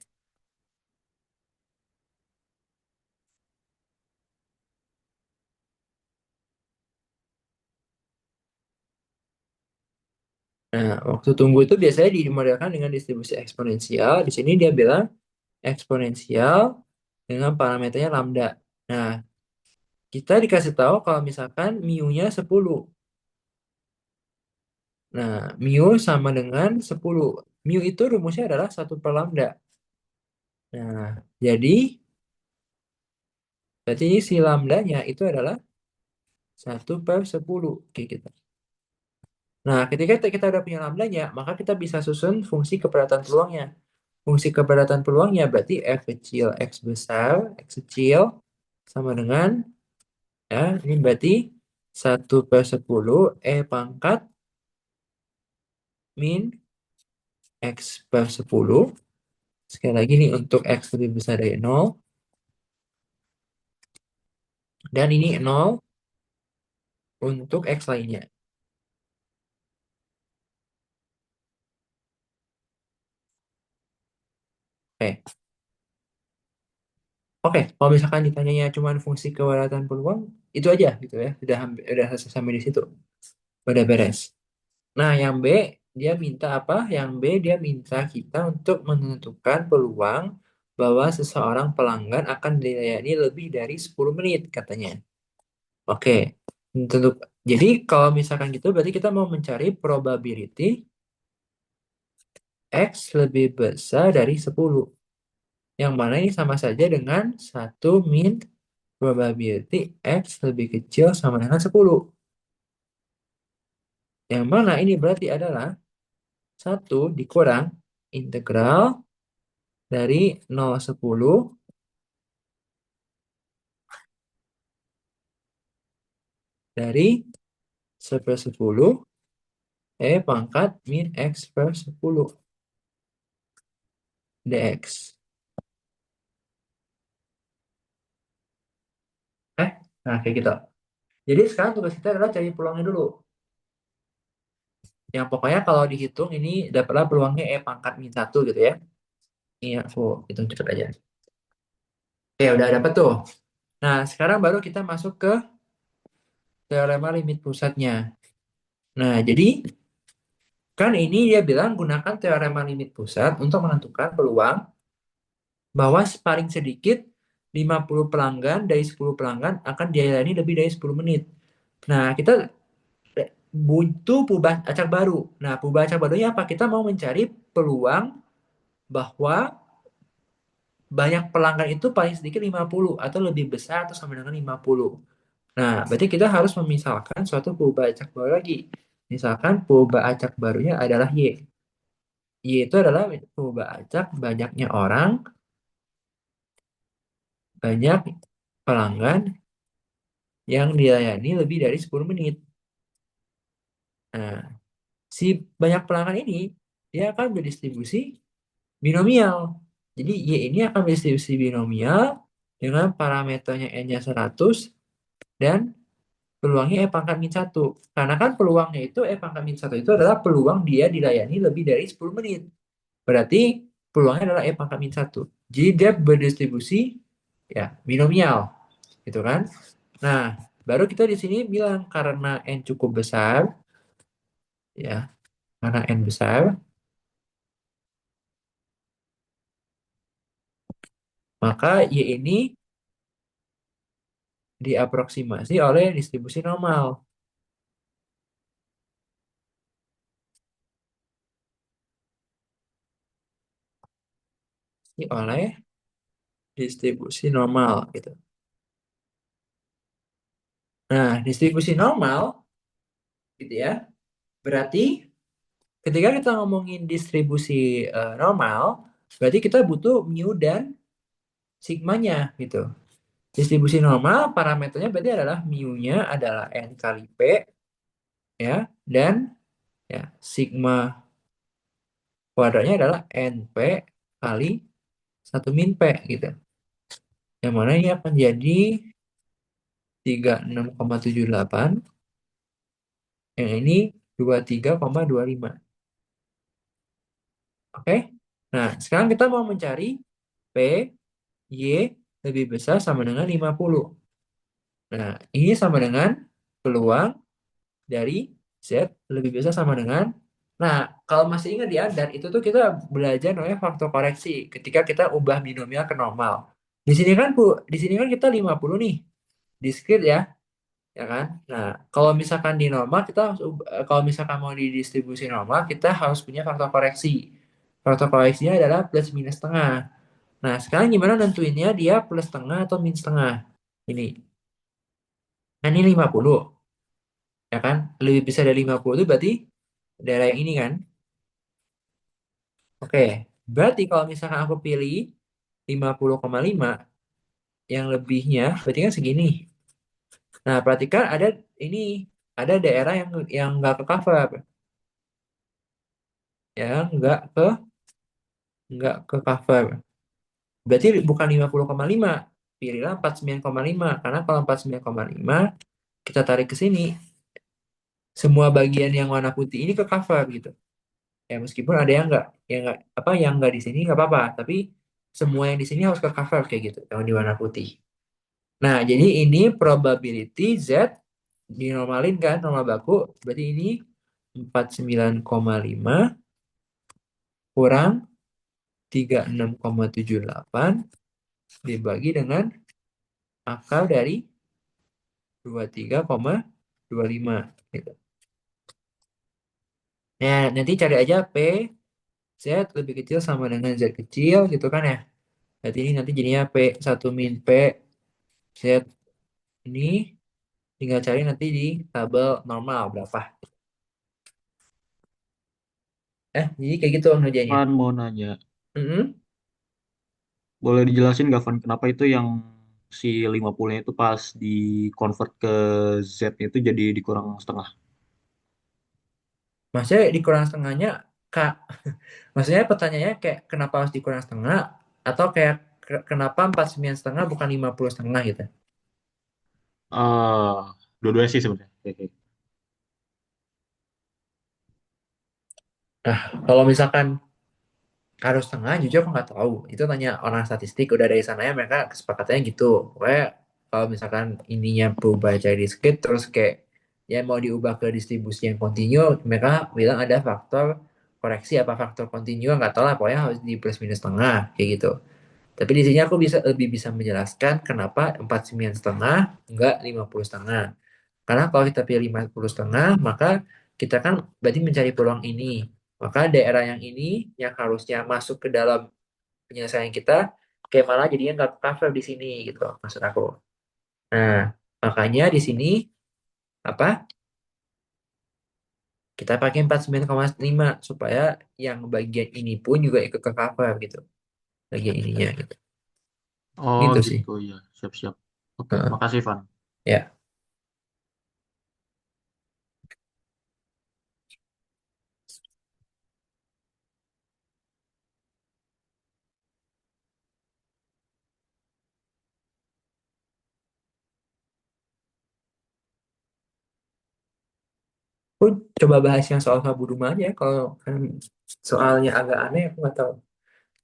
Nah, waktu tunggu itu biasanya dimodelkan dengan distribusi eksponensial. Di sini dia bilang eksponensial dengan parameternya lambda. Nah, kita dikasih tahu kalau misalkan mu-nya 10. Nah, mu sama dengan 10. Mu itu rumusnya adalah 1/lambda. Nah, jadi berarti ini si lambdanya itu adalah 1/10. Oke, gitu. Nah, ketika kita udah punya lambdanya, maka kita bisa susun fungsi kepadatan peluangnya. Fungsi kepadatan peluangnya berarti F kecil X besar, X kecil sama dengan, ya, ini berarti 1/10 E pangkat min X/10. Sekali lagi nih untuk X lebih besar dari 0. Dan ini 0 untuk X lainnya. Oke. Oke, kalau misalkan ditanyanya cuma fungsi kepadatan peluang, itu aja gitu ya. Udah selesai sampai di situ. Udah beres. Nah, yang B, dia minta apa? Yang B, dia minta kita untuk menentukan peluang bahwa seseorang pelanggan akan dilayani lebih dari 10 menit, katanya. Oke, tentu. Jadi, kalau misalkan gitu, berarti kita mau mencari probability X lebih besar dari 10. Yang mana ini sama saja dengan 1 min probability X lebih kecil sama dengan 10. Yang mana ini berarti adalah 1 dikurang integral dari 0,10 dari 10/10 pangkat min X/10. dx. Nah kayak gitu. Jadi sekarang tugas kita adalah cari peluangnya dulu. Yang pokoknya kalau dihitung ini dapatlah peluangnya E pangkat min satu gitu ya. Ini aku hitung cepet aja. Oke, udah dapet tuh. Nah, sekarang baru kita masuk ke teorema limit pusatnya. Nah, jadi kan ini dia bilang gunakan teorema limit pusat untuk menentukan peluang bahwa paling sedikit 50 pelanggan dari 10 pelanggan akan dilayani lebih dari 10 menit. Nah, kita butuh perubahan acak baru. Nah, perubahan acak barunya apa? Kita mau mencari peluang bahwa banyak pelanggan itu paling sedikit 50 atau lebih besar atau sama dengan 50. Nah, berarti kita harus memisalkan suatu perubahan acak baru lagi. Misalkan perubahan acak barunya adalah Y. Y itu adalah perubahan acak banyaknya orang, banyak pelanggan yang dilayani lebih dari 10 menit. Nah, si banyak pelanggan ini dia akan berdistribusi binomial. Jadi Y ini akan berdistribusi binomial dengan parameternya N-nya 100 dan peluangnya E pangkat min 1. Karena kan peluangnya itu E pangkat min 1 itu adalah peluang dia dilayani lebih dari 10 menit. Berarti peluangnya adalah E pangkat min 1. Jadi dia berdistribusi ya binomial gitu kan. Nah, baru kita di sini bilang karena N cukup besar ya, karena N besar, maka Y ini diaproksimasi oleh distribusi normal. Oleh distribusi normal gitu. Nah, distribusi normal gitu ya. Berarti ketika kita ngomongin distribusi normal, berarti kita butuh mu dan sigmanya gitu. Distribusi normal parameternya berarti adalah mu-nya adalah n kali p ya dan ya sigma kuadratnya adalah np kali 1 min p gitu. Yang mana ini akan jadi 36,78, yang ini 23,25. Oke? Nah, sekarang kita mau mencari P, Y lebih besar sama dengan 50. Nah, ini sama dengan peluang dari Z lebih besar sama dengan. Nah, kalau masih ingat di Andan, itu tuh kita belajar namanya faktor koreksi ketika kita ubah binomial ke normal. Di sini kan, Bu, di sini kan kita 50 nih, diskrit ya, ya kan? Nah, kalau misalkan di normal kita kalau misalkan mau di distribusi normal, kita harus punya faktor koreksi. Faktor koreksinya adalah plus minus setengah. Nah, sekarang gimana nentuinnya dia plus setengah atau min setengah? Ini. Nah, ini 50, ya kan? Lebih besar dari 50 itu berarti daerah yang ini kan? Oke, berarti kalau misalkan aku pilih 50,5, yang lebihnya berarti kan segini. Nah, perhatikan ada ini, ada daerah yang nggak ke cover, yang nggak ke cover. Berarti bukan 50,5, pilihlah 49,5. Karena kalau 49,5 kita tarik ke sini, semua bagian yang warna putih ini ke cover gitu. Ya meskipun ada yang nggak di sini nggak apa-apa, tapi semua yang di sini harus ke cover kayak gitu, yang di warna putih. Nah, jadi ini probability Z dinormalin kan normal baku, berarti ini 49,5 kurang 36,78 dibagi dengan akar dari 23,25 gitu. Nah, nanti cari aja P Z lebih kecil sama dengan Z kecil gitu kan ya. Berarti ini nanti jadinya P 1 min P Z ini tinggal cari nanti di tabel normal berapa. Jadi kayak gitu ngerjainnya. Van mau nanya, Mm-mm. boleh dijelasin nggak Van, kenapa itu yang si 50-nya itu pas di convert ke Z itu jadi dikurang setengah? Maksudnya dikurang setengahnya Kak, maksudnya pertanyaannya kayak kenapa harus dikurang setengah atau kayak kenapa 49,5 bukan 50,5 gitu. eh Dua-duanya sih sebenarnya. Oke. Nah, kalau misalkan harus setengah, jujur aku nggak tahu. Itu tanya orang statistik, udah dari sananya mereka kesepakatannya gitu. Pokoknya kalau misalkan ininya berubah jadi skit, terus kayak ya mau diubah ke distribusi yang kontinu, mereka bilang ada faktor koreksi apa faktor kontinu, nggak tahu lah. Pokoknya harus di plus minus setengah, kayak gitu. Tapi di sini aku lebih bisa menjelaskan kenapa 49,5 enggak 50,5. Karena kalau kita pilih 50,5, maka kita kan berarti mencari peluang ini. Maka daerah yang ini yang harusnya masuk ke dalam penyelesaian kita, kayak malah jadinya nggak cover di sini gitu, maksud aku. Nah, makanya di sini apa? Kita pakai 49,5 supaya yang bagian ini pun juga ikut ke cover gitu, bagian ininya gitu. Oh Gitu sih. gitu ya, siap-siap. Oke, Heeh. makasih Van. Ya. Aku coba bahas yang soal Buduma aja ya. Kalau kan soalnya agak aneh, aku nggak tahu.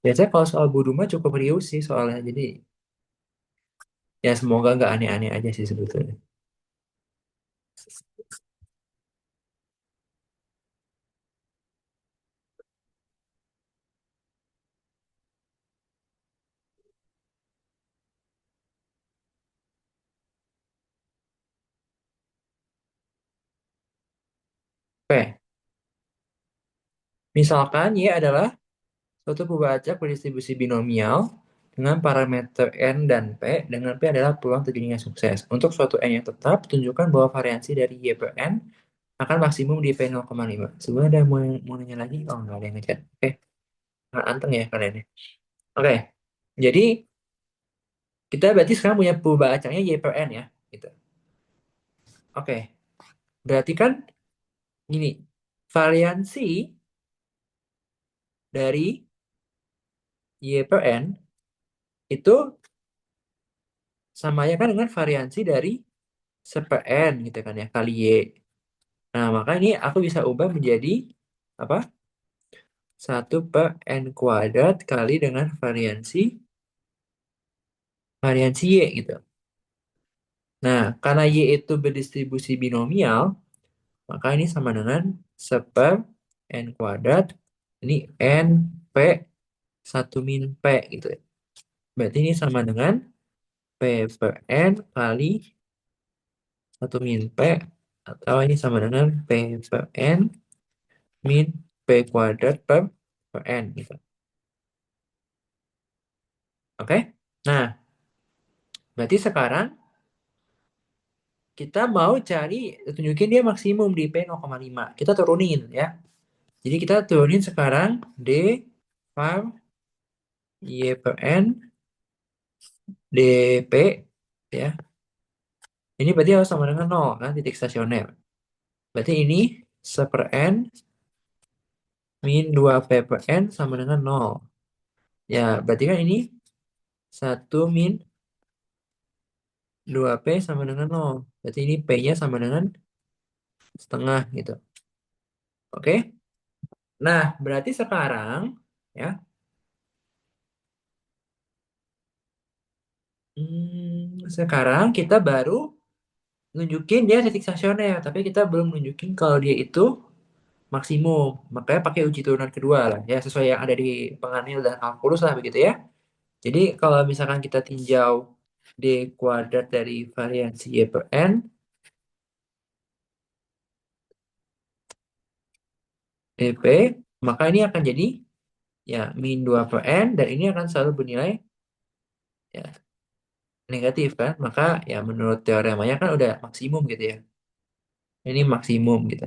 Biasanya kalau soal Buduma cukup riuh sih soalnya. Jadi ya semoga nggak aneh-aneh aja sih sebetulnya. Oke, misalkan Y adalah suatu pembaca berdistribusi binomial dengan parameter N dan P, dengan P adalah peluang terjadinya sukses. Untuk suatu N yang tetap, tunjukkan bahwa variansi dari Y per N akan maksimum di P 0,5. Sebenarnya ada yang mau nanya lagi? Oh, nggak ada yang ngechat. Oke, nggak anteng ya kalian ya. Oke, jadi kita berarti sekarang punya pembacanya Y per N ya. Gitu. Oke, berarti kan gini, variansi dari Y per N itu samanya kan dengan variansi dari seper N gitu kan ya, kali Y. Nah, maka ini aku bisa ubah menjadi apa? 1 per N² kali dengan variansi Y gitu. Nah, karena Y itu berdistribusi binomial, maka ini sama dengan seper N². Ini N P 1 min P gitu ya. Berarti ini sama dengan P per N kali 1 min P, atau ini sama dengan P per N min P² per N gitu. Oke? Nah, berarti sekarang kita mau cari, tunjukin dia maksimum di P 0,5. Kita turunin ya. Jadi kita turunin sekarang D var Y per N DP ya. Ini berarti harus sama dengan 0 kan, titik stasioner. Berarti ini seper N min 2P per N sama dengan 0. Ya, berarti kan ini 1 min 2P sama dengan 0. Berarti ini P-nya sama dengan setengah gitu. Oke? Nah, berarti sekarang ya, sekarang kita baru nunjukin dia titik stasioner, tapi kita belum nunjukin kalau dia itu maksimum. Makanya pakai uji turunan kedua lah ya, sesuai yang ada di penganil dan kalkulus lah begitu ya. Jadi kalau misalkan kita tinjau D² dari variansi Y per N, DP, maka ini akan jadi ya min 2 per N, dan ini akan selalu bernilai ya negatif kan. Maka ya menurut teoremanya kan udah maksimum gitu ya. Ini maksimum gitu.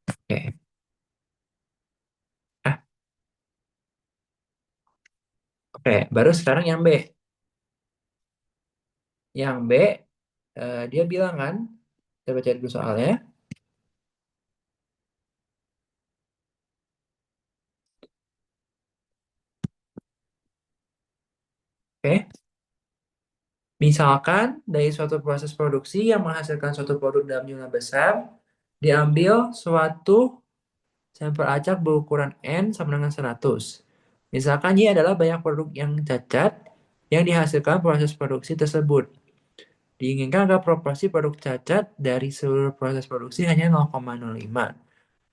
Oke. Ah, oke. Baru sekarang yang B. Yang B, dia bilang kan, kita baca dulu soalnya. Oke. Misalkan dari suatu proses produksi yang menghasilkan suatu produk dalam jumlah besar, diambil suatu sampel acak berukuran N sama dengan 100. Misalkan Y adalah banyak produk yang cacat yang dihasilkan proses produksi tersebut. Diinginkan agar proporsi produk cacat dari seluruh proses produksi hanya 0,05.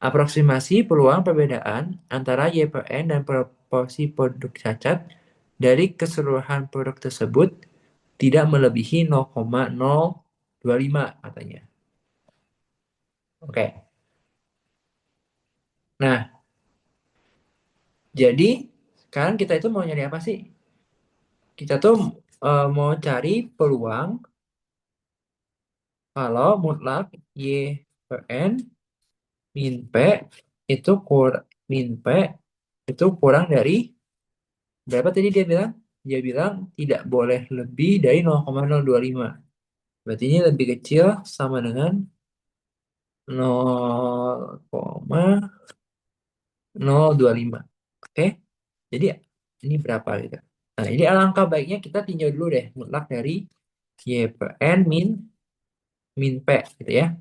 Aproksimasi peluang perbedaan antara YPN dan proporsi produk cacat dari keseluruhan produk tersebut tidak melebihi 0,025 katanya. Oke. Nah, jadi sekarang kita itu mau nyari apa sih? Kita tuh mau cari peluang kalau mutlak Y per N min P itu min P itu kurang dari berapa tadi dia bilang? Dia bilang tidak boleh lebih dari 0,025. Berarti ini lebih kecil sama dengan 0,025. Oke? Jadi ini berapa gitu. Nah, ini alangkah baiknya kita tinjau dulu deh mutlak dari Y per N min P gitu ya.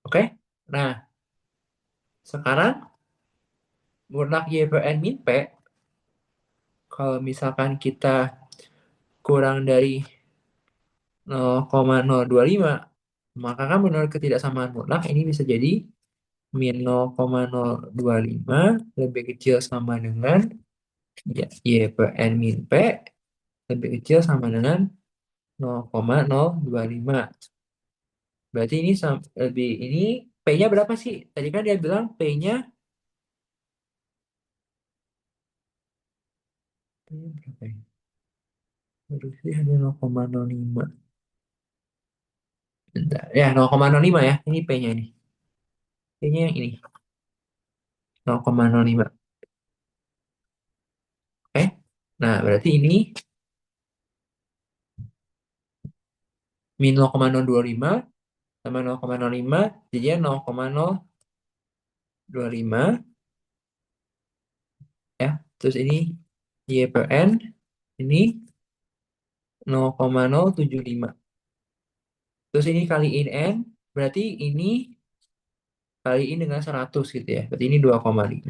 Oke? Nah, sekarang mutlak Y per N min P kalau misalkan kita kurang dari 0,025, maka kan menurut ketidaksamaan mutlak ini bisa jadi min 0,025 lebih kecil sama dengan ya, Y per N min P lebih kecil sama dengan 0,025. Berarti ini lebih ini P-nya berapa sih? Tadi kan dia bilang P-nya berapa ya? Harusnya hanya 0,05. Bentar. Ya, 0,05 ya. Ini P-nya ini. P-nya yang ini. 0,05. Oke. Nah, berarti ini min 0,025 sama 0,05 jadinya 0,025 ya. Terus ini Y per N ini 0,075. Terus ini kaliin N berarti ini kaliin dengan 100 gitu ya. Berarti ini 2,5,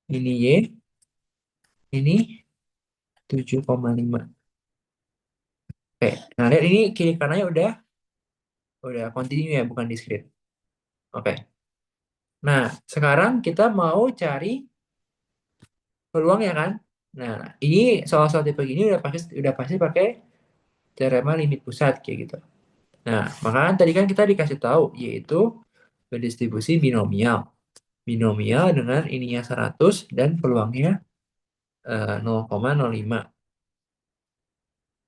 ini Y, ini 7,5. Oke. Nah, lihat ini kiri kanannya udah continue ya, bukan discrete. Oke. Nah, sekarang kita mau cari peluang ya kan? Nah, ini soal-soal tipe gini udah pasti pakai teorema limit pusat kayak gitu. Nah, maka kan tadi kan kita dikasih tahu yaitu berdistribusi binomial. Binomial dengan ininya 100 dan peluangnya 0,05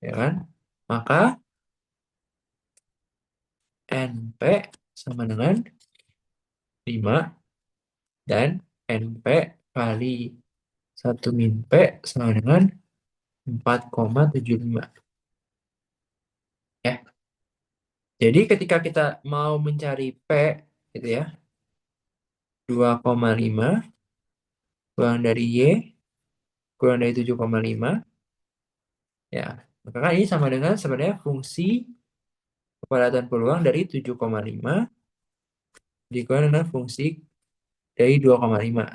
ya kan? Maka NP sama dengan 5 dan NP kali 1 min P sama dengan 4,75 ya. Jadi ketika kita mau mencari P gitu ya, 2,5 kurang dari Y kurang dari 7,5 ya. Maka kan ini sama dengan sebenarnya fungsi kepadatan peluang dari 7,5 dikurang dengan fungsi dari 2,5.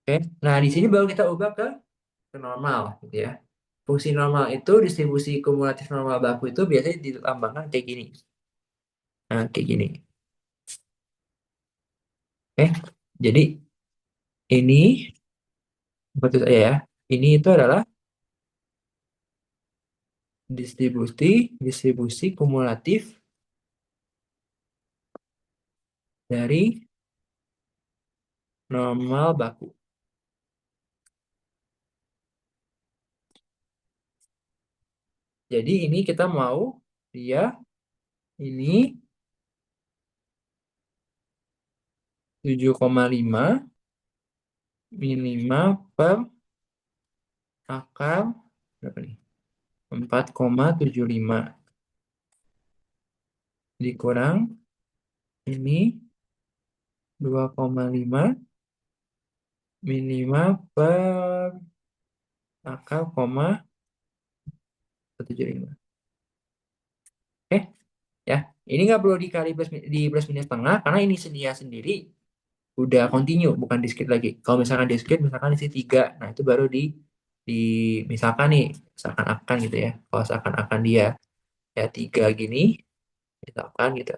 Oke. Nah, di sini baru kita ubah ke normal gitu ya. Fungsi normal itu distribusi kumulatif normal baku itu biasanya dilambangkan kayak gini. Nah, kayak gini. Oke. Jadi ini betul saya ya. Ini itu adalah distribusi kumulatif dari normal baku. Jadi ini kita mau dia ini 7,5 minimal per akar berapa nih? 4,75 dikurang ini 2,5 minimal per akar koma 175. Oke, ya. Ini nggak perlu dikali di plus minus setengah karena ini dia sendiri udah continue, bukan discrete lagi. Kalau misalkan discrete, misalkan isi 3, nah itu baru di misalkan nih, seakan-akan gitu ya. Kalau seakan-akan dia ya 3 gini, misalkan gitu.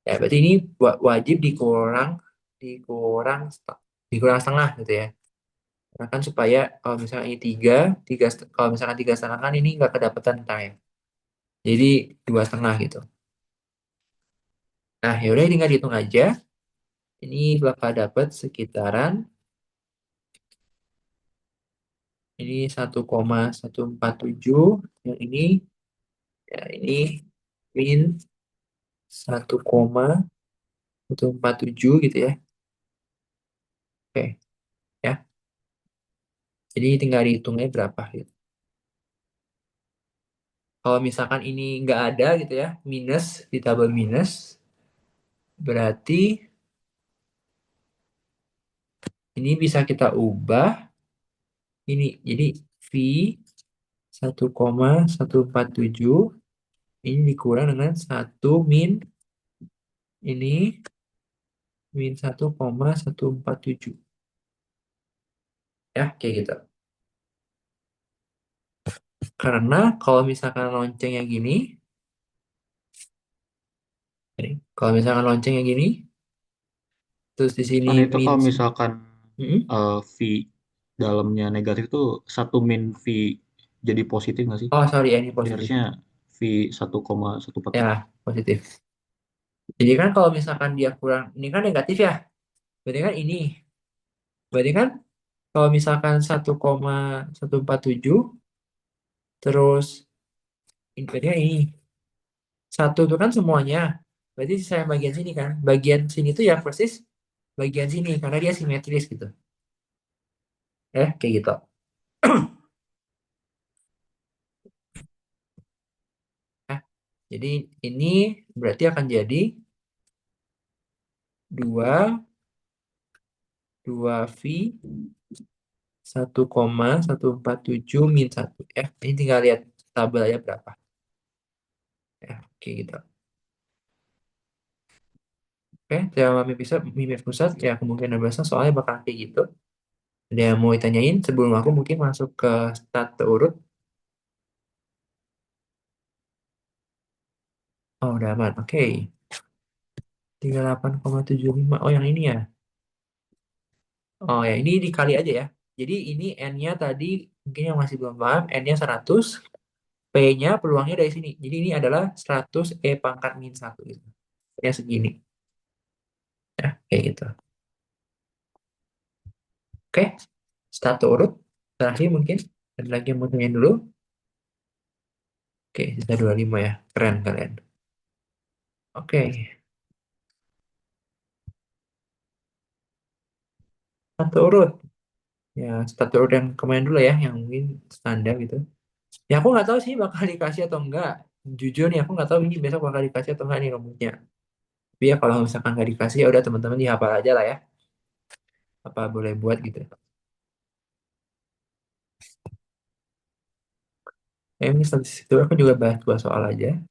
Ya berarti ini wajib dikurang dikurang setengah gitu ya. Karena kan supaya kalau misalkan ini 3, kalau misalkan 3,5 kan ini nggak kedapatan time. Jadi 2,5 gitu. Nah, yaudah tinggal dihitung aja. Ini bakal dapat sekitaran ini 1,147. Yang ini min 1,147 gitu ya. Oke, ya. Jadi tinggal dihitungnya berapa gitu. Kalau misalkan ini nggak ada gitu ya, minus ditambah minus, berarti ini bisa kita ubah ini. Jadi V 1,147 ini dikurang dengan 1 ini min 1,147. Ya, kayak gitu. Karena kalau misalkan loncengnya gini, kalau misalkan loncengnya gini, terus di sini Kan itu min, kalau misalkan mm, V dalamnya negatif itu satu min V jadi positif nggak sih? oh sorry ya, ini Jadi positif. harusnya V 1,147. Ya, positif. Jadi kan kalau misalkan dia kurang, ini kan negatif ya. Berarti kan ini. Berarti kan kalau misalkan 1,147 terus ini berarti kan ini. Satu itu kan semuanya. Berarti saya bagian sini kan. Bagian sini tuh ya persis bagian sini karena dia simetris gitu. Kayak gitu. Eh, jadi ini berarti akan jadi 2 V 1,147 min 1. Ini tinggal lihat tabel aja berapa. Oke gitu. Oke, tema mimik pusat ya kemungkinan besar soalnya bakal kayak gitu. Ada yang mau ditanyain sebelum aku mungkin masuk ke start urut. Oh, udah aman. Oke. 38,75. Oh, yang ini ya. Oh, ya ini dikali aja ya. Jadi ini N-nya tadi mungkin yang masih belum paham, N-nya 100, P-nya peluangnya dari sini. Jadi ini adalah 100 E pangkat min 1 gitu. Ya segini. Ya, kayak gitu. Oke. Start urut. Terakhir mungkin. Ada lagi yang mau tanyain dulu. Oke, sisa 25 ya. Keren kalian. Oke. Start urut. Ya, start urut yang kemarin dulu ya. Yang mungkin standar gitu. Ya aku nggak tahu sih bakal dikasih atau enggak. Jujur nih aku nggak tahu ini besok bakal dikasih atau enggak nih rumusnya. Tapi ya kalau misalkan nggak dikasih ya udah teman-teman dihafal aja lah ya. Apa boleh buat gitu. Ini statistik itu aku juga bahas 2 soal aja.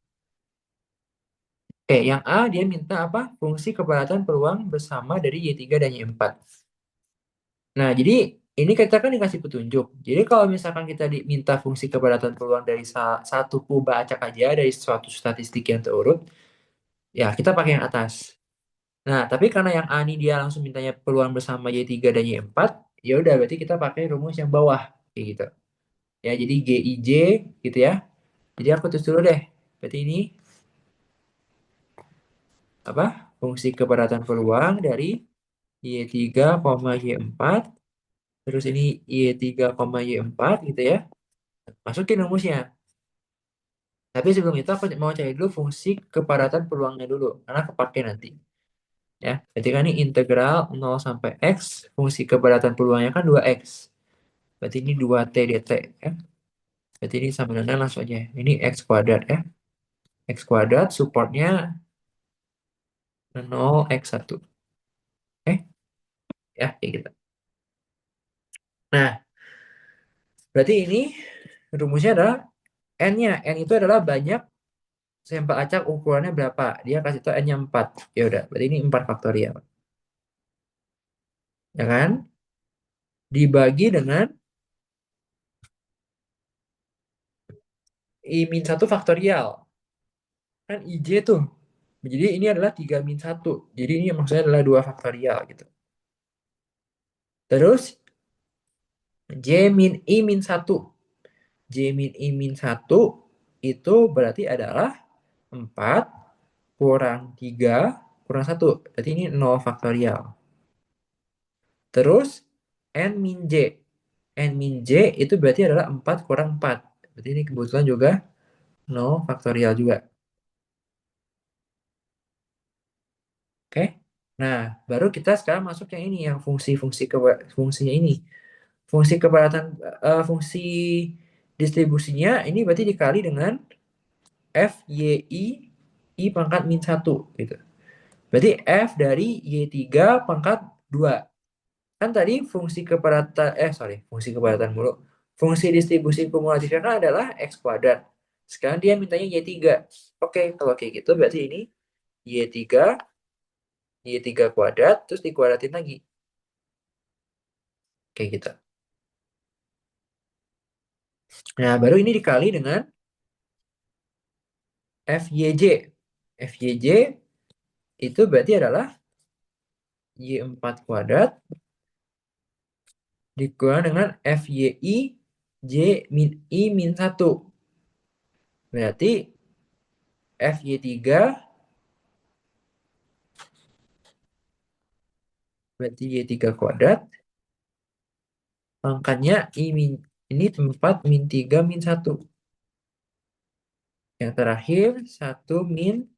Yang A dia minta apa? Fungsi kepadatan peluang bersama dari Y3 dan Y4. Nah, jadi ini kita kan dikasih petunjuk. Jadi kalau misalkan kita diminta fungsi kepadatan peluang dari satu kubah acak aja dari suatu statistik yang terurut, ya kita pakai yang atas. Nah, tapi karena yang A ini dia langsung mintanya peluang bersama Y3 dan Y4, ya udah berarti kita pakai rumus yang bawah kayak gitu. Ya, jadi GIJ gitu ya. Jadi aku tulis dulu deh. Berarti ini apa? Fungsi kepadatan peluang dari Y3, Y4. Terus ini Y3, Y4 gitu ya. Masukin rumusnya. Tapi sebelum itu aku mau cari dulu fungsi kepadatan peluangnya dulu. Karena kepake nanti. Ya, berarti kan ini integral 0 sampai X. Fungsi kepadatan peluangnya kan 2X. Berarti ini 2T dt. Ya. Berarti ini sama dengan langsung aja. Ini X kuadrat ya. X kuadrat supportnya 0x1. Ya kayak gitu. Nah, Berarti ini rumusnya adalah N-nya. N itu adalah banyak sampel acak ukurannya berapa. Dia kasih tahu N-nya 4. Ya udah, berarti ini 4 faktorial. Ya kan? Dibagi dengan I-1 faktorial. Kan IJ tuh. Jadi ini adalah 3-1. Jadi ini maksudnya adalah 2 faktorial gitu. Terus J min I min 1. J min I min 1 itu berarti adalah 4 kurang 3 kurang 1. Berarti ini 0 faktorial. Terus N min J. N min J itu berarti adalah 4 kurang 4. Berarti ini kebetulan juga 0 faktorial juga. Oke. Nah, baru kita sekarang masuk yang ini, yang fungsinya ini. Fungsi kepadatan fungsi distribusinya ini berarti dikali dengan F Y I pangkat min 1 gitu. Berarti F dari Y3 pangkat 2. Kan tadi fungsi kepadatan mulu. Fungsi distribusi kumulatifnya kan adalah X kuadrat. Sekarang dia mintanya Y3. Oke, kalau kayak gitu berarti ini Y3 Y3 kuadrat terus dikuadratin lagi. Kayak gitu. Nah, baru ini dikali dengan FYJ. FYJ itu berarti adalah Y4 kuadrat dikurang dengan FYI J min I min 1. Berarti FY3 berarti Y3 kuadrat pangkatnya I min ini 4 min 3 min 1. Yang terakhir 1 min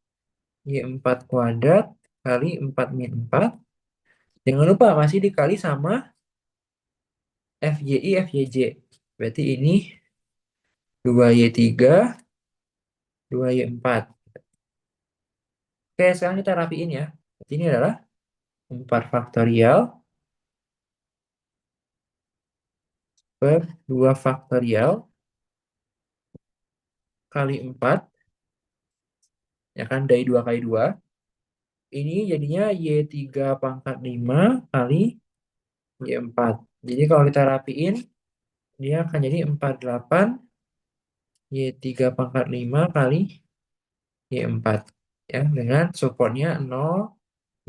Y4 kuadrat kali 4 min 4. Jangan lupa masih dikali sama FYI FYJ. Berarti ini 2Y3 2Y4. Oke, sekarang kita rapiin ya. Berarti ini adalah 4 faktorial per 2 faktorial kali 4. Ya kan, dari 2 kali 2. Ini jadinya Y3 pangkat 5 kali Y4. Jadi kalau kita rapiin, dia akan jadi 48 Y3 pangkat 5 kali Y4. Ya, dengan supportnya 0,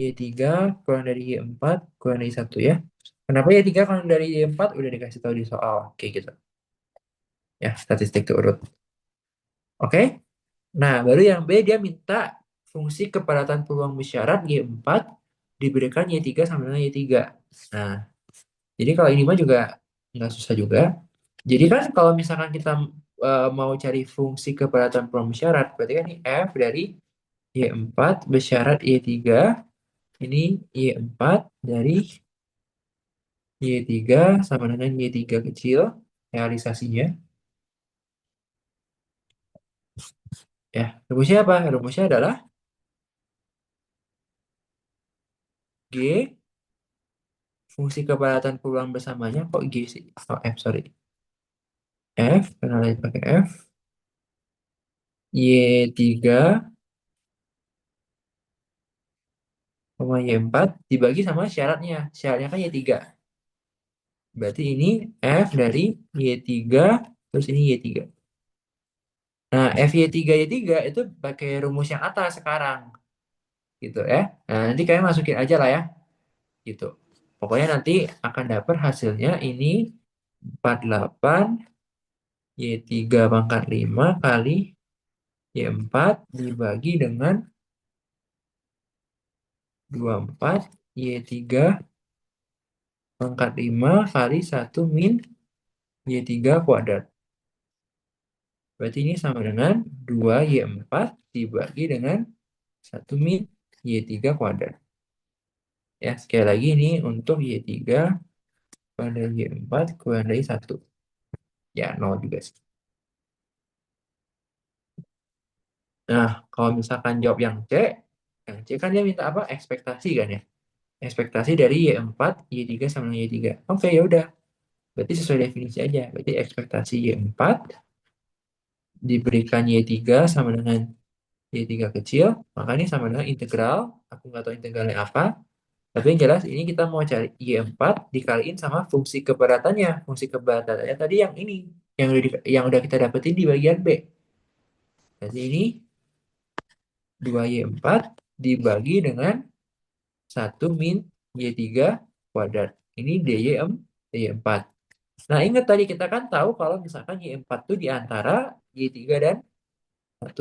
Y3 kurang dari Y4 kurang dari 1 ya. Kenapa Y3 kurang dari Y4? Udah dikasih tahu di soal. Oke gitu. Ya, statistik urut. Oke. Nah, baru yang B dia minta fungsi kepadatan peluang bersyarat Y4 diberikan Y3 sama dengan Y3. Nah, jadi kalau ini mah juga nggak susah juga. Jadi kan kalau misalkan kita mau cari fungsi kepadatan peluang bersyarat, berarti kan ini F dari Y4 bersyarat Y3, ini Y4 dari Y3 sama dengan Y3 kecil, realisasinya. Ya, rumusnya apa? Rumusnya adalah G fungsi kepadatan peluang bersamanya kok G sih? Oh, F, sorry. F, karena lain pakai F. Y3 sama Y4 dibagi sama syaratnya. Syaratnya kan Y3. Berarti ini F dari Y3, terus ini Y3. Nah, F Y3 Y3 itu pakai rumus yang atas sekarang. Gitu ya. Nah, nanti kalian masukin aja lah ya. Gitu. Pokoknya nanti akan dapat hasilnya ini 48 Y3 pangkat 5 kali Y4 dibagi dengan 24 Y3 pangkat 5 kali 1 min Y3 kuadrat. Berarti ini sama dengan 2Y4 dibagi dengan 1 min Y3 kuadrat. Ya, sekali lagi ini untuk Y3 kurang dari Y4 kurang dari 1. Ya, 0 juga sih. Nah, kalau misalkan jawab yang C kan dia minta apa? Ekspektasi kan ya. Ekspektasi dari Y4, Y3 sama dengan Y3. Oke, ya udah. Berarti sesuai definisi aja. Berarti ekspektasi Y4 diberikan Y3 sama dengan Y3 kecil, maka ini sama dengan integral. Aku nggak tahu integralnya apa. Tapi yang jelas ini kita mau cari Y4 dikaliin sama fungsi keberatannya. Fungsi keberatannya tadi yang ini. Yang udah kita dapetin di bagian B. Jadi ini 2Y4 dibagi dengan 1 min Y3 kuadrat. Ini dy4. Nah, ingat tadi kita kan tahu kalau misalkan Y4 itu di antara Y3 dan 1.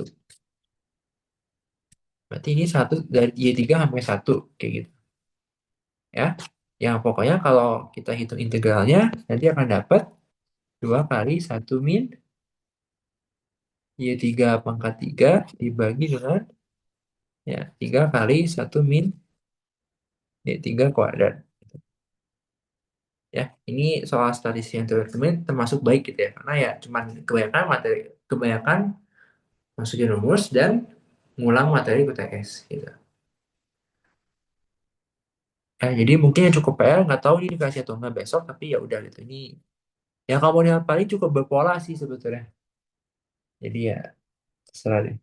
Berarti ini 1 dari Y3 sampai 1. Kayak gitu. Ya. Yang pokoknya kalau kita hitung integralnya, nanti akan dapat 2 kali 1 min Y3 pangkat 3 dibagi dengan ya 3 kali 1 min Y3 kuadrat. Ya, ini soal statistik yang teman-teman termasuk baik gitu ya. Karena ya cuman kebanyakan masukin rumus dan ngulang materi UTS gitu. Jadi mungkin yang cukup PR nggak tahu ini dikasih atau nggak besok, tapi ya udah gitu. Ini yang kamu lihat paling cukup berpola sih sebetulnya. Jadi ya terserah deh.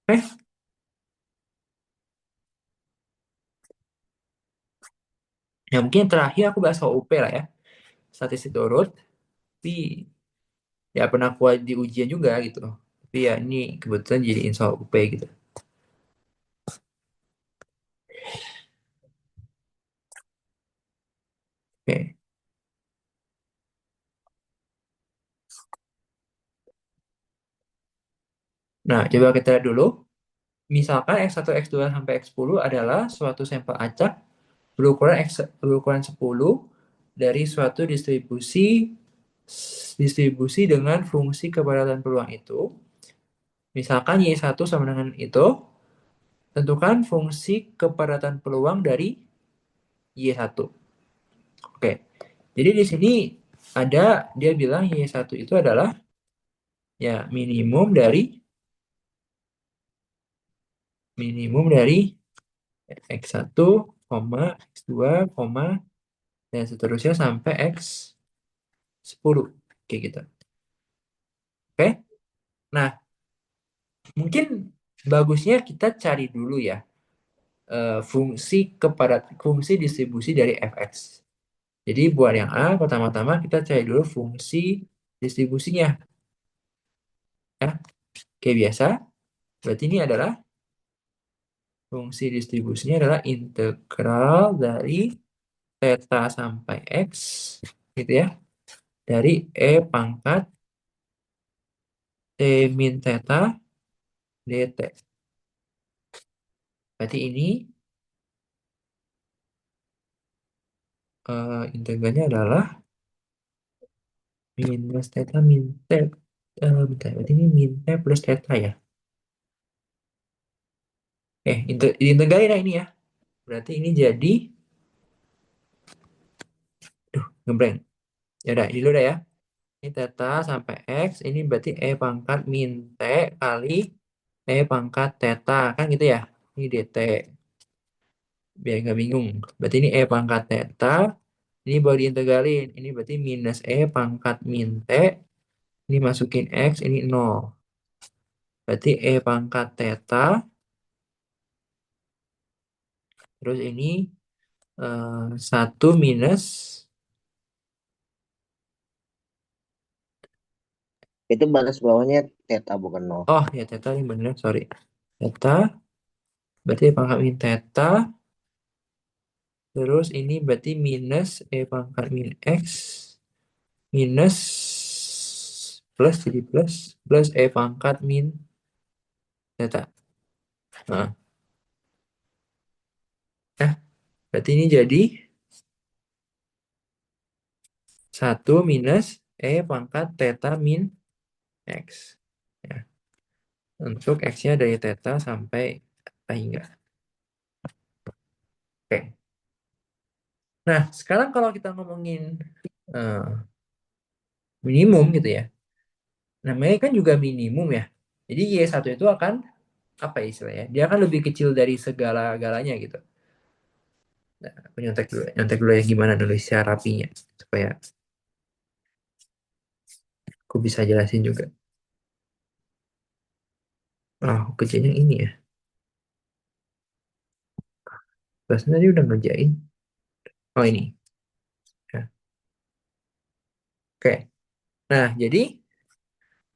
Eh, ya mungkin terakhir aku bahas soal UP lah ya. Statistik urut. Tapi ya pernah kuat di ujian juga gitu. Tapi ya ini kebetulan jadiin soal UP gitu. Oke. Nah, coba kita lihat dulu. Misalkan X1, X2 sampai X10 adalah suatu sampel acak berukuran 10 dari suatu distribusi dengan fungsi kepadatan peluang itu. Misalkan Y1 sama dengan itu, tentukan fungsi kepadatan peluang dari Y1. Oke. Jadi di sini dia bilang Y1 itu adalah ya minimum dari X1, X2, dan seterusnya sampai X10. Kayak gitu. Oke. Nah, mungkin bagusnya kita cari dulu ya fungsi distribusi dari fx. Jadi buat yang A, pertama-tama kita cari dulu fungsi distribusinya. Ya, kayak biasa. Berarti ini adalah fungsi distribusinya adalah integral dari theta sampai x, gitu ya, dari E pangkat T min theta dt. Berarti ini integralnya adalah minus theta min T. Bentar, berarti ini min T plus theta ya. Diintegralin ya ini ya. Berarti ini jadi, ngeblank. Ya udah, ini dulu dah ya. Ini theta sampai X, ini berarti E pangkat min T kali E pangkat theta. Kan gitu ya. Ini dt. Biar nggak bingung. Berarti ini E pangkat theta. Ini baru diintegralin. Ini berarti minus E pangkat min T. Ini masukin X, ini 0. Berarti E pangkat theta. Terus ini 1 minus. Itu batas bawahnya theta bukan nol. Oh ya, theta ini bener, sorry. Theta. Berarti E pangkat min theta. Terus ini berarti minus E pangkat min X. Minus plus, jadi plus E pangkat min theta. Nah, berarti ini jadi 1 minus E pangkat theta min X. Ya. Untuk X-nya dari theta sampai hingga. Oke. Nah, sekarang kalau kita ngomongin minimum gitu ya. Namanya kan juga minimum ya. Jadi Y1 itu akan apa ya istilahnya? Dia akan lebih kecil dari segala-galanya gitu. Nah, aku nyontek dulu ya gimana nulis secara rapinya supaya aku bisa jelasin juga. Aku kerjanya ini ya. Terus tadi udah ngerjain. Oh ini. Ya. Oke. Nah, jadi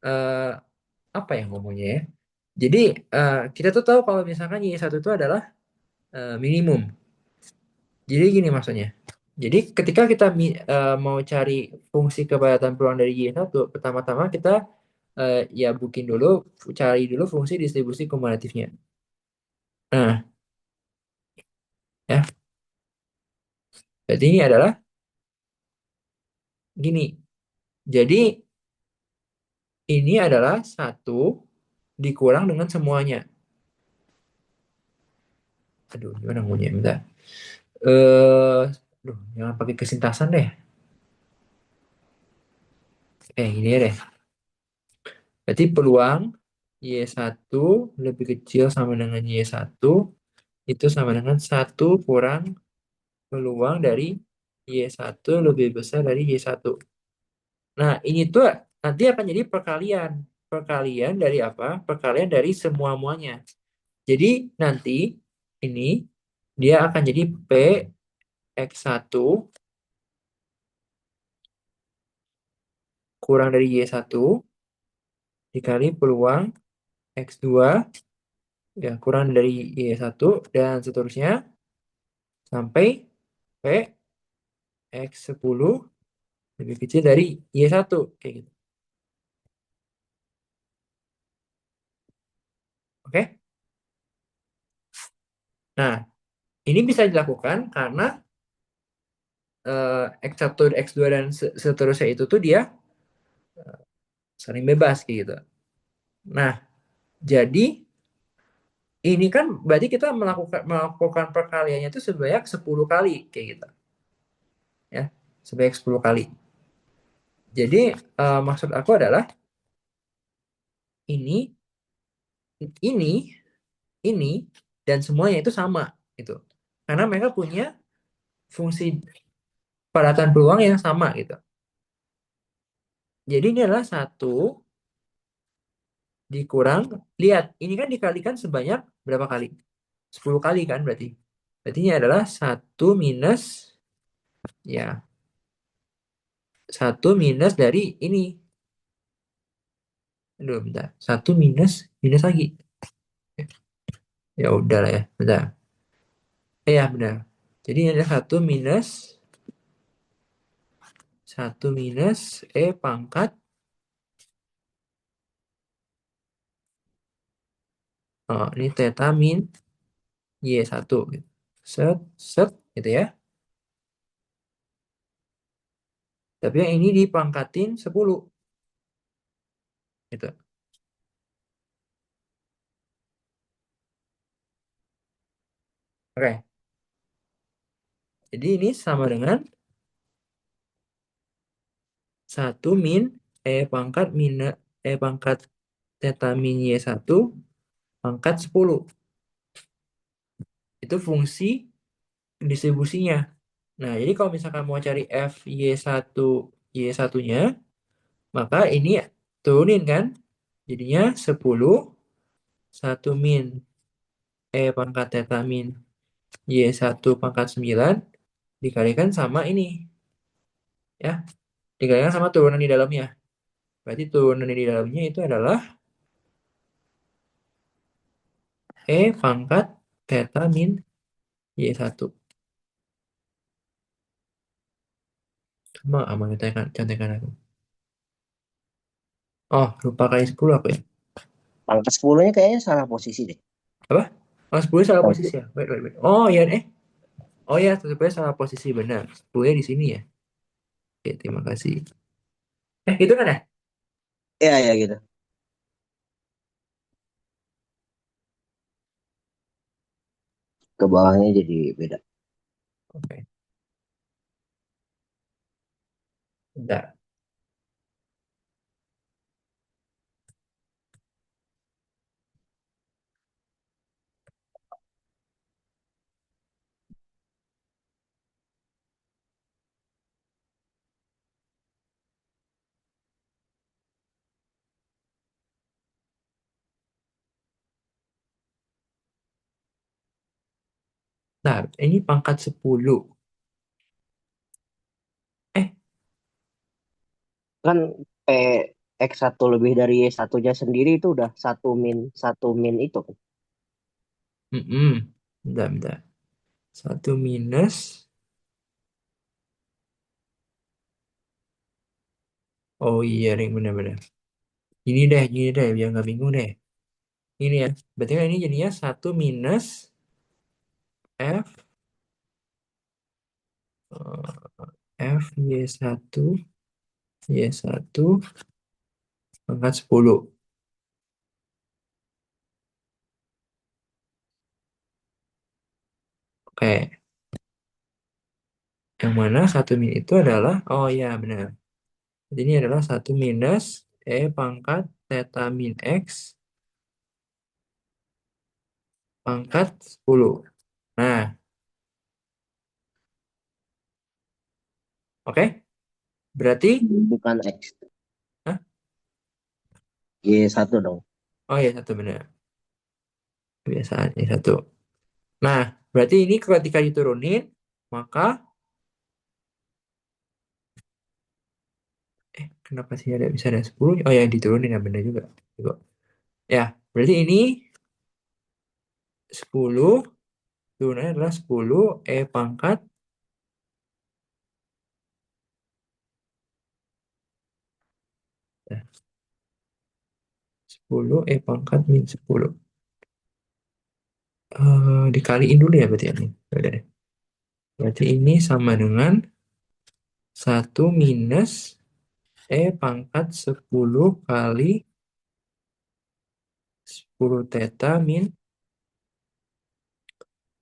eh, apa yang ngomongnya ya? Jadi kita tuh tahu kalau misalkan Y1 itu adalah minimum. Jadi gini maksudnya. Jadi ketika kita mau cari fungsi kepadatan peluang dari Y1, pertama-tama kita ya booking dulu, cari dulu fungsi distribusi kumulatifnya. Nah, ya, jadi ini adalah gini. Jadi ini adalah satu dikurang dengan semuanya. Aduh, gimana ngomongnya? Bentar. Aduh, jangan pakai kesintasan deh. Gini deh. Berarti peluang Y1 lebih kecil sama dengan Y1 itu sama dengan satu kurang peluang dari Y1 lebih besar dari Y1. Nah, ini tuh nanti akan jadi perkalian. Perkalian dari apa? Perkalian dari semua-muanya. Jadi nanti ini dia akan jadi P(X1) kurang dari Y1 dikali peluang X2 ya kurang dari Y1 dan seterusnya sampai P(X10) lebih kecil dari Y1 kayak gitu. Oke? Nah, ini bisa dilakukan karena X1, X2 dan seterusnya itu tuh dia saling bebas kayak gitu. Nah, jadi ini kan berarti kita melakukan perkaliannya itu sebanyak 10 kali kayak gitu. Ya, sebanyak 10 kali. Jadi maksud aku adalah ini ini ini dan semuanya itu sama gitu. Karena mereka punya fungsi padatan peluang yang sama gitu. Jadi ini adalah satu dikurang, lihat, ini kan dikalikan sebanyak berapa kali? 10 kali kan berarti. Berarti ini adalah satu minus, ya, satu minus dari ini. Aduh, bentar. Satu minus, minus lagi. Ya udah lah ya, bentar. Ya, benar. Jadi ini ada satu minus pangkat. Oh, ini theta min Y1 gitu. Set, set, gitu ya. Tapi yang ini dipangkatin 10 gitu. Oke. Jadi ini sama dengan satu min pangkat minus pangkat theta min Y1 pangkat 10. Itu fungsi distribusinya. Nah, jadi kalau misalkan mau cari F Y1 Y1-nya, maka ini turunin kan. Jadinya 10 1 min pangkat theta min Y1 pangkat 9 dikalikan sama ini ya, dikalikan sama turunan di dalamnya. Berarti turunan di dalamnya itu adalah pangkat theta min Y1. Coba aman contekan aku. Oh, lupa kali 10 aku ya. Pangkat 10-nya kayaknya salah posisi deh. Apa? Oh, 10 salah posisi ya. Wait, wait, wait. Oh, ya Oh ya, sebenarnya salah posisi benar. 10 di sini ya. Oke, terima kasih. Gitu kan ya? Iya, ya gitu. Ke bawahnya jadi beda. Oke. Bentar. Nah, ini pangkat 10. Eh, Kan P X1 lebih dari Y1-nya sendiri itu udah satu min itu kan. bentar, bentar. 1 minus. Oh iya, Ring, benar-benar. Gini deh, biar nggak bingung deh. Ini ya, berarti kan ini jadinya 1 minus F, F Y1 pangkat 10. Oke, yang mana 1 min itu adalah, oh iya benar. Jadi ini adalah 1 minus E pangkat theta min X pangkat 10. Nah, oke. Berarti, Bukan X. hah? Y1 dong. Oh iya, satu benar. Kebiasaan ini satu. Nah, berarti ini ketika diturunin, maka, kenapa sih ada bisa ada 10? Oh ya, diturunin ya, benar juga. Juga. Ya, berarti ini 10, turunannya adalah 10 E pangkat 10 E pangkat min 10. Dikaliin dulu ya berarti ini. Udah deh. Berarti ini sama dengan 1 minus E pangkat 10 kali 10 theta min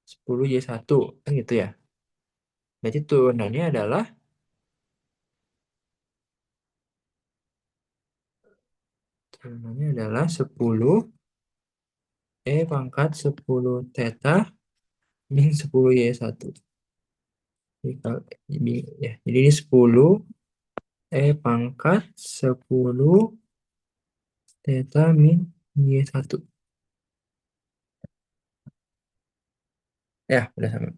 10 Y1. Kan gitu ya. Berarti turunannya adalah 10 E pangkat 10 theta min 10 Y1. Ya, jadi ini 10 E pangkat 10 theta min Y1. Ya, udah sama.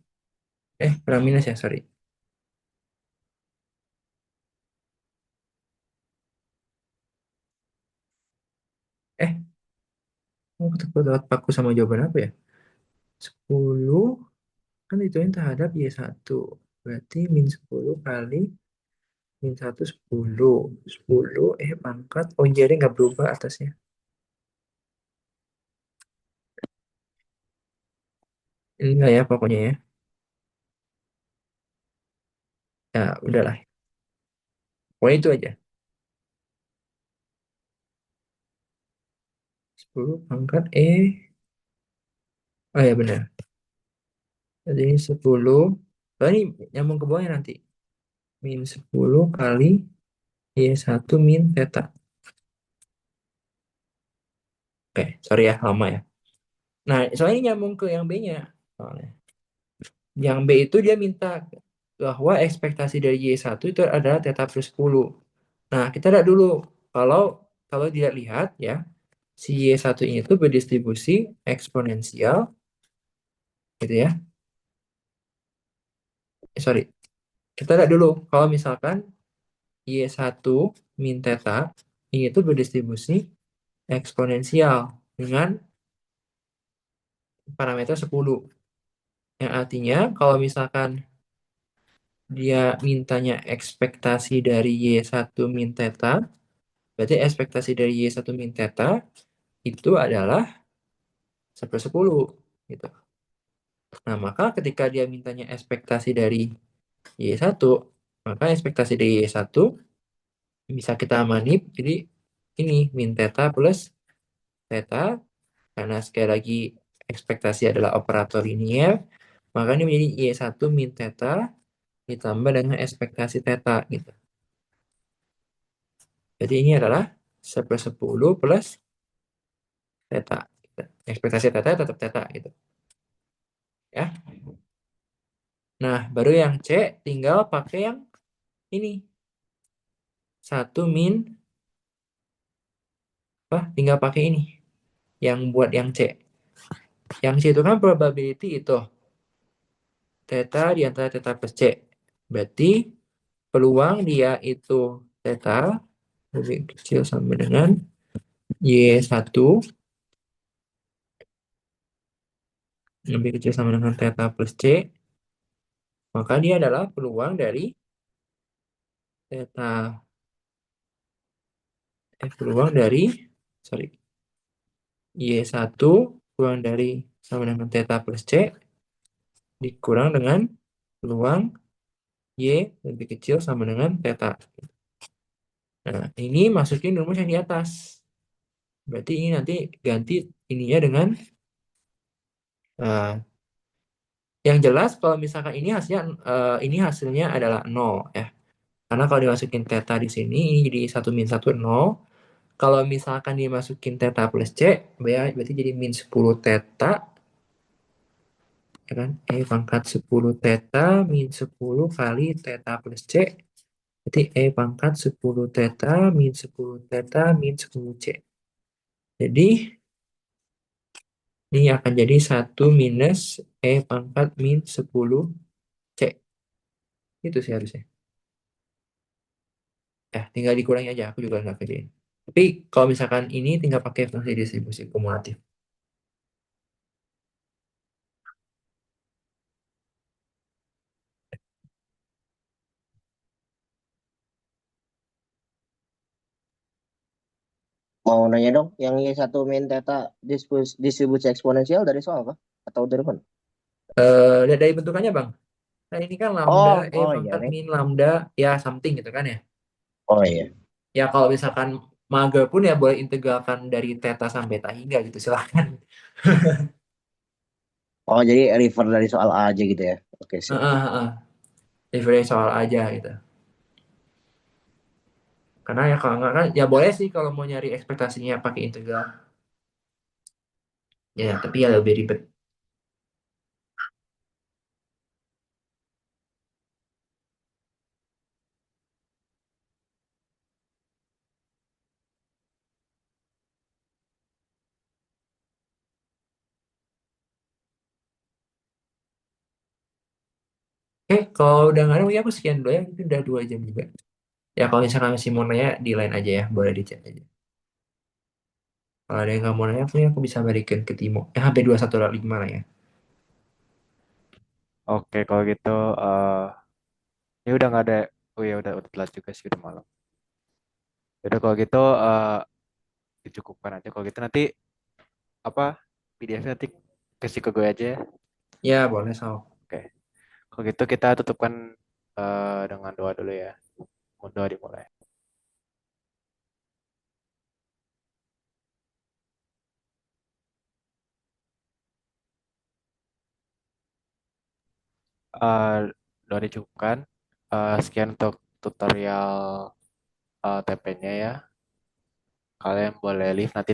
Kurang minus ya, sorry. Eh, aku dapat paku sama jawaban apa ya? 10 kan itu yang terhadap Y1. Berarti min 10 kali min 1 10. 10 pangkat. Oh jadi nggak berubah atasnya. Ini enggak ya pokoknya ya. Ya udahlah. Pokoknya itu aja. 10 pangkat Oh ya benar. Jadi ini 10. Oh, ini nyambung ke bawahnya nanti. Min 10 kali Y1 min theta. Oke, sorry ya, lama ya. Nah, soalnya ini nyambung ke yang B-nya. Soalnya. Yang B itu dia minta bahwa ekspektasi dari Y1 itu adalah theta plus 10. Nah, kita lihat dulu. Kalau kalau dilihat ya, si Y1 ini tuh berdistribusi eksponensial gitu ya. Sorry. Kita lihat dulu. Kalau misalkan Y1 min theta ini tuh berdistribusi eksponensial dengan parameter 10. Yang artinya kalau misalkan dia mintanya ekspektasi dari Y1 min theta, berarti ekspektasi dari Y1 min theta itu adalah 10/10 gitu. Nah, maka ketika dia mintanya ekspektasi dari Y1, maka ekspektasi dari Y1 bisa kita manip jadi ini min theta plus theta, karena sekali lagi ekspektasi adalah operator linier, maka ini menjadi Y1 min theta ditambah dengan ekspektasi theta gitu. Jadi ini adalah 10/10 plus theta. Ekspektasi theta tetap theta gitu. Ya. Nah, baru yang C tinggal pakai yang ini. 1 min tinggal pakai ini. Yang buat yang C. Yang C itu kan probability itu. theta di antara theta plus C. Berarti peluang dia itu theta lebih kecil sama dengan Y1 lebih kecil sama dengan theta plus C, maka dia adalah peluang dari theta peluang dari sorry Y1 peluang dari sama dengan theta plus C dikurang dengan peluang Y lebih kecil sama dengan theta. Nah, ini masukin rumus yang di atas. Berarti ini nanti ganti ininya dengan eh, yang jelas kalau misalkan ini hasilnya adalah 0 ya. Karena kalau dimasukin theta di sini ini jadi 1 min 1 0. Kalau misalkan dimasukin theta plus C, berarti jadi min 10 theta ya kan? E = 10 theta min 10 kali theta plus C. Berarti E = 10 theta min 10 theta min 10 C. Jadi ini akan jadi 1 minus E = min 10 C. Itu sih harusnya. Tinggal dikurangi aja. Aku juga nggak kerjain. Tapi kalau misalkan ini tinggal pakai fungsi distribusi kumulatif. Mau nanya dong, yang Y1 min theta distribusi eksponensial dari soal apa? Atau dari mana? Lihat dari bentukannya, Bang. Nah, ini kan lambda, E Oh iya pangkat nih. min lambda, ya something gitu kan ya. Oh iya. Ya kalau misalkan mager pun ya boleh integralkan dari theta sampai beta hingga gitu, silahkan. Oh jadi refer dari soal A aja gitu ya. Oke siap. Heeh, heeh. Referensi soal aja gitu. Karena ya kalau nggak kan, ya boleh sih kalau mau nyari ekspektasinya pakai integral. Ya, tapi ya lebih ribet. Oke, kalau udah nggak ada, ya aku sekian dulu ya. Itu udah 2 jam juga. Ya kalau misalkan masih mau nanya, di line aja ya. Boleh di chat aja. Kalau ada yang nggak mau nanya, aku bisa balikin ke Timo. HP 2105 lah ya. Oke, kalau gitu ya udah nggak ada. Oh ya udah telat juga sih udah malam. Ya udah kalau gitu dicukupkan aja. Kalau gitu nanti apa PDF nanti kasih ke gue aja ya. Ya, boleh, Sal. Oke. Kalau gitu kita tutupkan dengan doa dulu ya. Mau doa dimulai. Eh, Doa dicukupkan. Sekian untuk tutorial TP-nya ya. Kalian boleh leave nanti